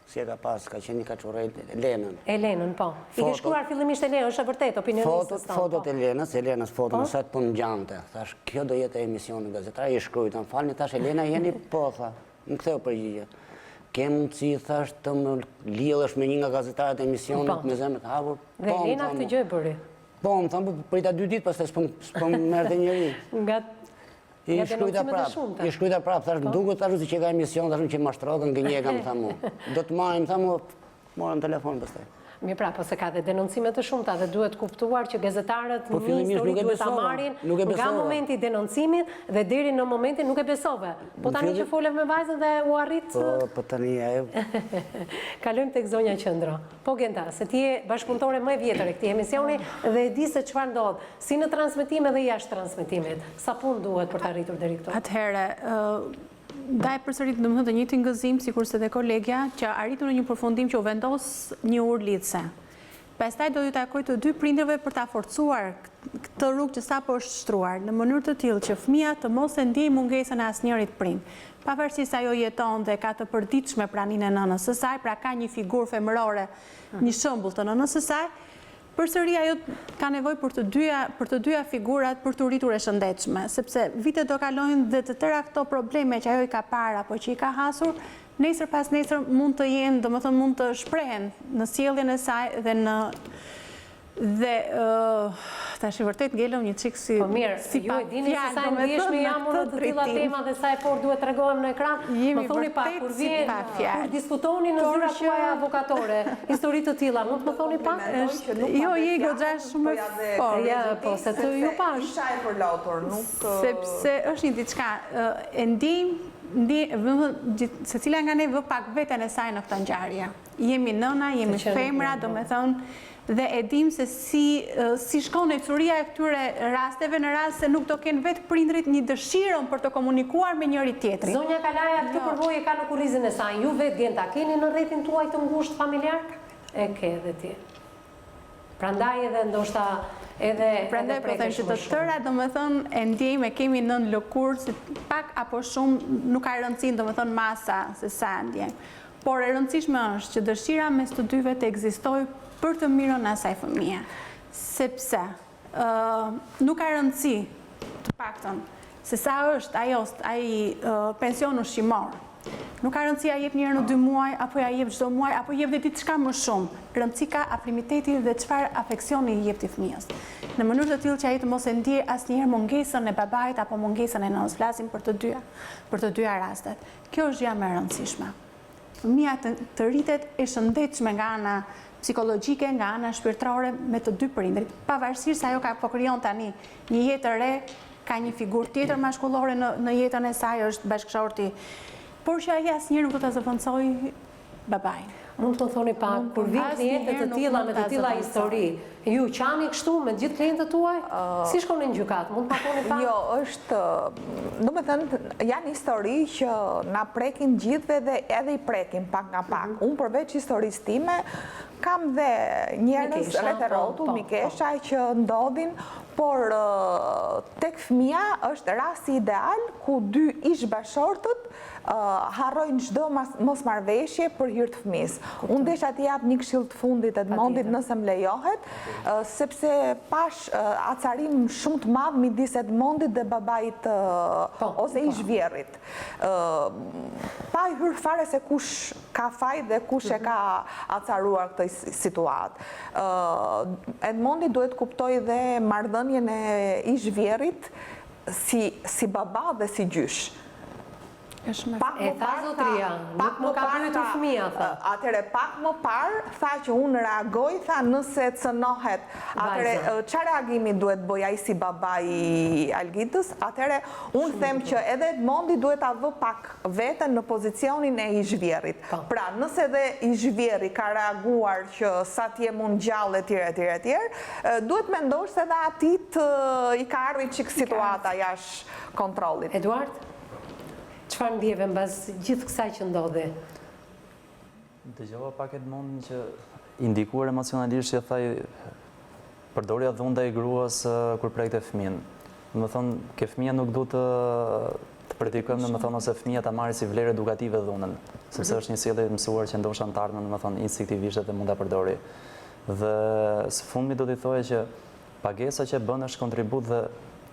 si e ka pas, ka qenë një kaçurrë Elenën.
Elenën, po. I ke shkruar fillimisht Elenën, është e vërtet opinionistës tonë.
Fotot Elenës foton sa të pungjante. Thash, kjo do jetë emisioni gazetari, i shkruajta, më falni, thash Elena jeni po, tha. Më ktheu përgjigje. Ke mundësi, thash, të më lidhësh me një nga gazetarët e emisionit me zemër të hapur?
Dhe Elena këtë gjë e bëri.
Po, më thamë, përita 2 ditë, pastaj s'pëm merrte njëri.
Nga denuncimet e shumta.
I shkruajta prapë, thash, duket thash që ka emision, thash që mashtrokën, gënjeka, më thamu. Do të marrim, thamu, morën telefon pastaj.
Mirë pra, po se ka dhe denuncimet të shumta dhe duhet kuptuar që gazetarët një histori duhet ta marrin nga momenti i denoncimit dhe deri në momentin nuk e besove. Po tani që folem me vajzën dhe u arrit...
Po tani ajo...
Kalojmë tek zonja Qendro. Po Genta, se ti je bashkëpunëtore më e vjetër e këtij emisioni dhe e di se çfarë ndodh, si në transmetime dhe jashtë transmetimit. Sa punë duhet për të arritur deri këtu?
Atëherë, ndaj përsërit domethënë të njëjtin gëzim sikurse dhe kolegja që arritur në një përfundim që u vendos një urë lidhse. Pastaj do t'ju takoj të dy prindërve për ta forcuar këtë rrugë që sapo është shtruar në mënyrë të tillë që fëmia të mos e ndjejë mungesën e asnjërit prind. Pavarësisht se ajo jeton dhe ka të përditshme praninë e nënës së saj, pra ka një figurë femërore, një shembull të nënës së saj, përsëri ajo ka nevojë për të dyja figurat për të rritur e shëndetshme, sepse vitet do kalojnë dhe të tëra këto probleme që ajo i ka parë apo që i ka hasur, nesër pas nesër mund të jenë, domethënë mund të shprehen në sjelljen e saj dhe në tash vërtet ngelëm një çik si
po mirë, ju e dini se sa ndjeshme jam unë të tilla tema dhe sa e fort duhet tregohem në ekran. Më thoni pak kur vjen, kur diskutoni në zyrat tuaja avokatore, histori të tilla, mund të më thoni pak?
Jo, je goxha shumë fort.
Ja, po se të ju pash.
Isha e përlotur, nuk...
Sepse është një diçka, e ndjej secila nga ne vë pak veten e saj në këtë ngjarje. Jemi nëna, jemi femra, domethënë, dhe e dim se si shkon e curia e këtyre rasteve në rast se nuk do kenë vetë prindrit një dëshirën për të komunikuar me njëri tjetrin.
Zonja Kalaja këtë përvojë ka në kurrizin e saj. Ju vetë Genta, keni në rrethin tuaj të ngushtë familjar? E ke edhe ti. Prandaj edhe ndoshta edhe
prandaj po them që të tëra domethënë e ndjejmë, kemi nën lëkurë se pak apo shumë nuk ka rëndësi domethënë masa se sa ndjejmë. Por e rëndësishme është që dëshira mes të dyve të ekzistojë për të mirën e asaj fëmije. Sepse nuk ka rëndësi të paktën se sa është ai pension ushqimor. Nuk ka rëndësi a jep një herë në 2 muaj, apo ja jep çdo muaj, apo jep dhe diçka më shumë. Rëndësi ka afrimiteti dhe çfarë afeksioni i jep ti fëmijës. Në mënyrë të tillë që ai të mos e ndjejë asnjëherë mungesën e babait apo mungesën e nënës. Flasim për të dyja rastet. Kjo është gjë më e rëndësishme. Fëmia të rritet e shëndetshme nga ana psikologjike, nga ana shpirtërore me të dy prindrit, pavarësisht se ajo po krijon tani një jetë të re, ka një figurë tjetër mashkullore në jetën e saj, është bashkëshorti, por që ai asnjëherë nuk do ta zëvendësojë babain.
Mund të më thoni pak, kur vjen klientë të tilla me të tilla histori, ju qani kështu me gjithë klientët tuaj? Si shkoni në gjykat? Mund të më thoni pak?
Jo, është, domethënë, janë histori që na prekin gjithëve dhe edhe i prekin pak nga pak. Unë përveç historisë time, kam dhe njerëz rreth e rrotull, mikesha që ndodhin, por tek fëmia është rasti ideal ku dy ish-bashkëshortët harrojnë çdo mosmarrëveshje për hir të fëmisë. Unë desha t'i jap një këshill të fundit të Edmondit nëse më lejohet, sepse pash acarim shumë të madh midis Edmondit dhe babait ose ish-Vjehrrit. Pa i hyrë fare se kush ka faj dhe kush e ka acaruar këtë situatë. Edmondi duhet kuptoj dhe marrëdhënien e ish-Vjehrrit si baba dhe si gjysh.
E tha zotria, nuk më ka pyetur fëmia, tha.
Atëre pak më parë tha që unë reagoj, tha nëse cënohet. Atëre çfarë reagimi duhet bëj ai si baba i Algitës? Atëre unë them që edhe Edmondi duhet ta vë pak veten në pozicionin e ish-Vjehrrit. Pra, nëse edhe ish-Vjehrri ka reaguar që sa ti je mund gjallë etj, duhet mendosh se edhe atit i ka ardhur çik situata jashtë kontrollit.
Eduard? Çfarë ndjeve mbas gjithë kësaj që ndodhi?
Dëgjova pak Edmondin që indikuar emocionalisht që thaj përdorja dhunda i gruas kur prekte fëmijën. Domethënë, ke fëmia nuk duhet të predikojmë, domethënë, ose fëmia ta marrë si vlerë edukative dhunën, sepse është një sjellje e mësuar që ndoshta në të ardhmen, domethënë, instinktivisht edhe mund ta përdori. Dhe së fundmi do t'i thojë që pagesa që bën është kontribut dhe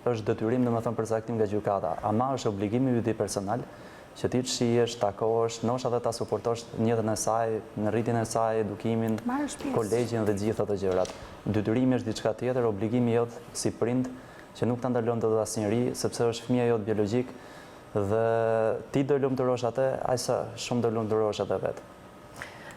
është detyrim domethënë përcaktim nga gjykata, ama është obligimi i personal që ti të shihesh, takohesh, ndoshta edhe ta suportosh njëtën e saj, në rritjen e saj, edukimin, kolegjin dhe gjithë ato gjërat. Detyrimi është diçka tjetër, obligimi jot si prind që nuk ta ndalon dot asnjëri, sepse është fëmia jot biologjik dhe ti do lumturosh atë, aq shumë do lumturosh atë vet.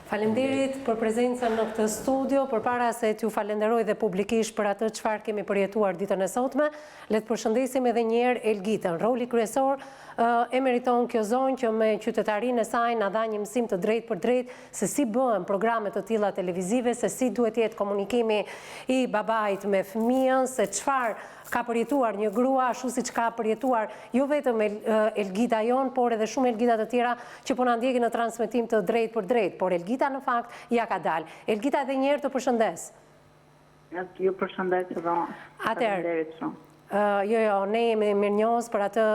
Faleminderit për prezencën në këtë studio. Përpara se t'ju falenderoj dhe publikisht për atë çfarë kemi përjetuar ditën e sotme, le të përshëndesim edhe një herë Elgitën. Roli kryesor e meriton kjo zonjë që me qytetarinë e saj na dha një mësim të drejtë për drejtë se si bëhen programe të tilla televizive, se si duhet jetë komunikimi i babait me fëmijën, se çfarë ka përjetuar një grua, ashtu siç ka përjetuar jo vetëm Elgita jon, por edhe shumë Elgita të tjera që po na ndjekin në transmetim të drejtë për drejtë, por Elgita në fakt ja ka dalë. Elgita edhe një herë të përshëndes.
Ju përshëndes edhe. Faleminderit shumë.
Jo, ne jemi mirënjohës për atë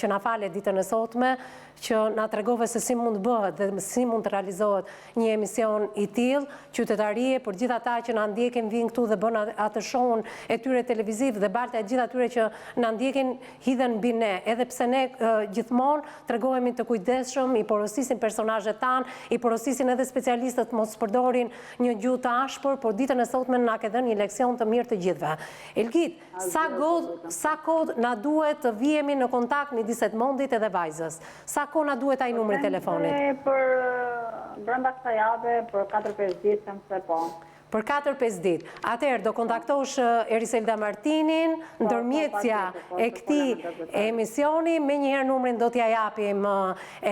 që na falet ditën e sotme, që na tregove se si mund bëhet dhe si mund të realizohet një emision i tillë, qytetarie për gjithë ata që na ndjekin, vinë këtu dhe bën atë shohun e tyre televiziv dhe balta e gjithë atyre që na ndjekin hidhen mbi ne, edhe pse ne gjithmonë tregohemi të kujdesshëm, i porosisin personazhet tan, i porosisin edhe specialistët mos përdorin një gjuhë të ashpër, por ditën e sotme na ka dhënë një leksion të mirë të gjithëve. Elgit, sa kohë na duhet të vihemi në kontakt midis Edmondit edhe Vajzës? Sa kohë na duhet ai numri telefonit?
Për brenda kësaj jave, për 4-5 ditë, them se po.
Për 4-5 ditë. Atëherë do kontaktosh Eriselda Martinin, ndërmjetësja e këtij emisioni, me njëherë numrin do t'ja japim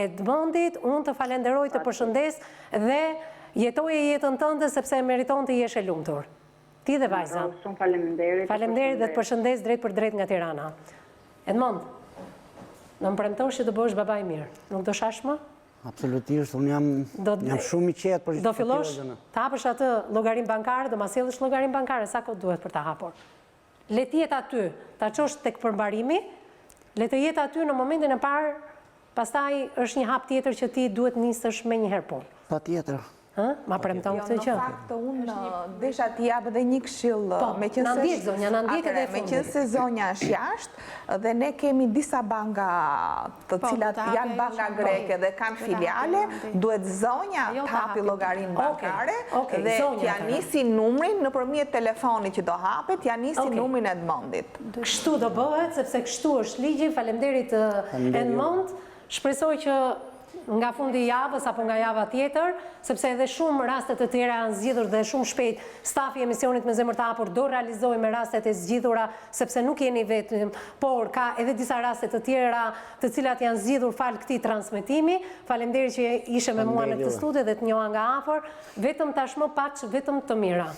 Edmondit. Unë të falenderoj, të përshëndes dhe jetoje jetën tënde sepse meriton të jesh e lumtur. Ti dhe Vajza.
Shumë faleminderit.
Faleminderit dhe të përshëndes drejt për drejt nga Tirana. Edmond, në më premtosh që të bësh babai mirë. Nuk do shash më?
Absolutisht, unë jam shumë i qetë për gjithë.
Do fillosh të hapësh atë llogarinë bankare, do ma sjellësh llogarinë bankare, sa kohë duhet për ta hapur. Le të jetë aty, ta çosh tek përmbarimi, le të jetë aty në momentin e parë, pastaj është një hap tjetër që ti duhet nisësh më një herë punë.
Patjetër.
Ma premton këtë që?
Në fakt, unë desha t'i jap edhe një këshill.
Na ndjek zonja, na ndjek edhe fundit.
Me qëse zonja është jashtë dhe ne kemi disa banka të cilat janë banka greke dhe kanë filiale, duhet zonja t'hapi llogarinë bankare dhe t'ja nisi numrin nëpërmjet telefonit që do hapet, t'ja nisi numrin e Edmondit.
Kështu do bëhet, sepse kështu është ligji. Faleminderit Edmond. Shpresoj që nga fundi i javës apo nga java tjetër, sepse edhe shumë rastet të tjera janë zgjidhur dhe shumë shpejt stafi emisionit me zemër të hapur do realizojë me rastet e zgjidhura, sepse nuk jeni vetëm, por ka edhe disa raste të tjera të cilat janë zgjidhur fal këtij transmetimi. Faleminderit që ishe me mua në këtë studio dhe të njoha nga afër. Vetëm tashmë paç vetëm të mira.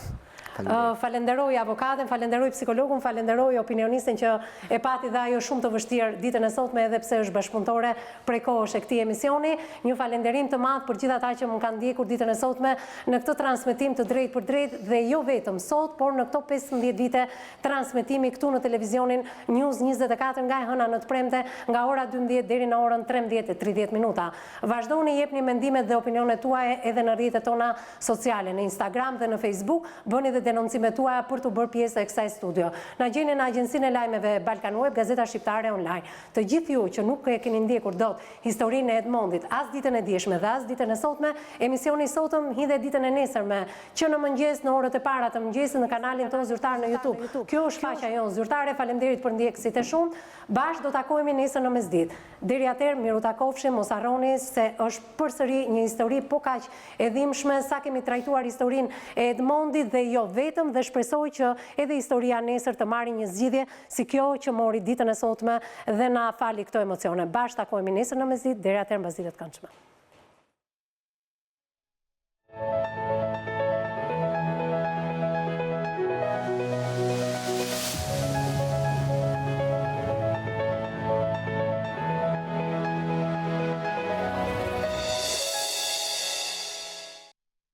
Falenderoj avokatin, falenderoj psikologun, falenderoj opinionisten që e pati dhe ajo shumë të vështirë ditën e sotme edhe pse është bashkëpunëtore prej kohësh e këtij emisioni. Një falenderim të madh për gjithë ata që më kanë ndjekur ditën e sotme në këtë transmetim të drejtë për drejtë dhe jo vetëm sot, por në këto 15 vite transmetimi këtu në televizionin News 24 nga e hëna në të premte nga ora 12 deri në orën 13:30. Vazhdoni jepni mendimet dhe opinionet tuaja edhe në rrjetet tona sociale, në Instagram dhe në Facebook. Bëni dhe denoncimet tuaja për të bërë pjesë e kësaj studio. Na gjeni në agjencinë e lajmeve Balkan Web, Gazeta Shqiptare Online. Të gjithë ju që nuk e keni ndjekur dot historinë e Edmondit, as ditën e dieshme dhe as ditën e sotme, emisioni sotëm hidhe ditën e nesërme, që në mëngjes në orët e para të mëngjesit në kanalin tonë zyrtar në YouTube. Kjo është faqja jonë zyrtare. Faleminderit për ndjekësit e shumë. Bashkë do takohemi nesër në mesditë. Deri atëherë miru takofshim, mos harroni se është përsëri një histori po kaq e dhimbshme sa kemi trajtuar historinë e Edmondit dhe jo vetëm, dhe shpresoj që edhe historia nesër të marrë një zgjidhje si kjo që mori ditën e sotme dhe na fali këto emocione. Bashkë takohemi nesër në mesditë, deri atëherë mbasditë të këndshme.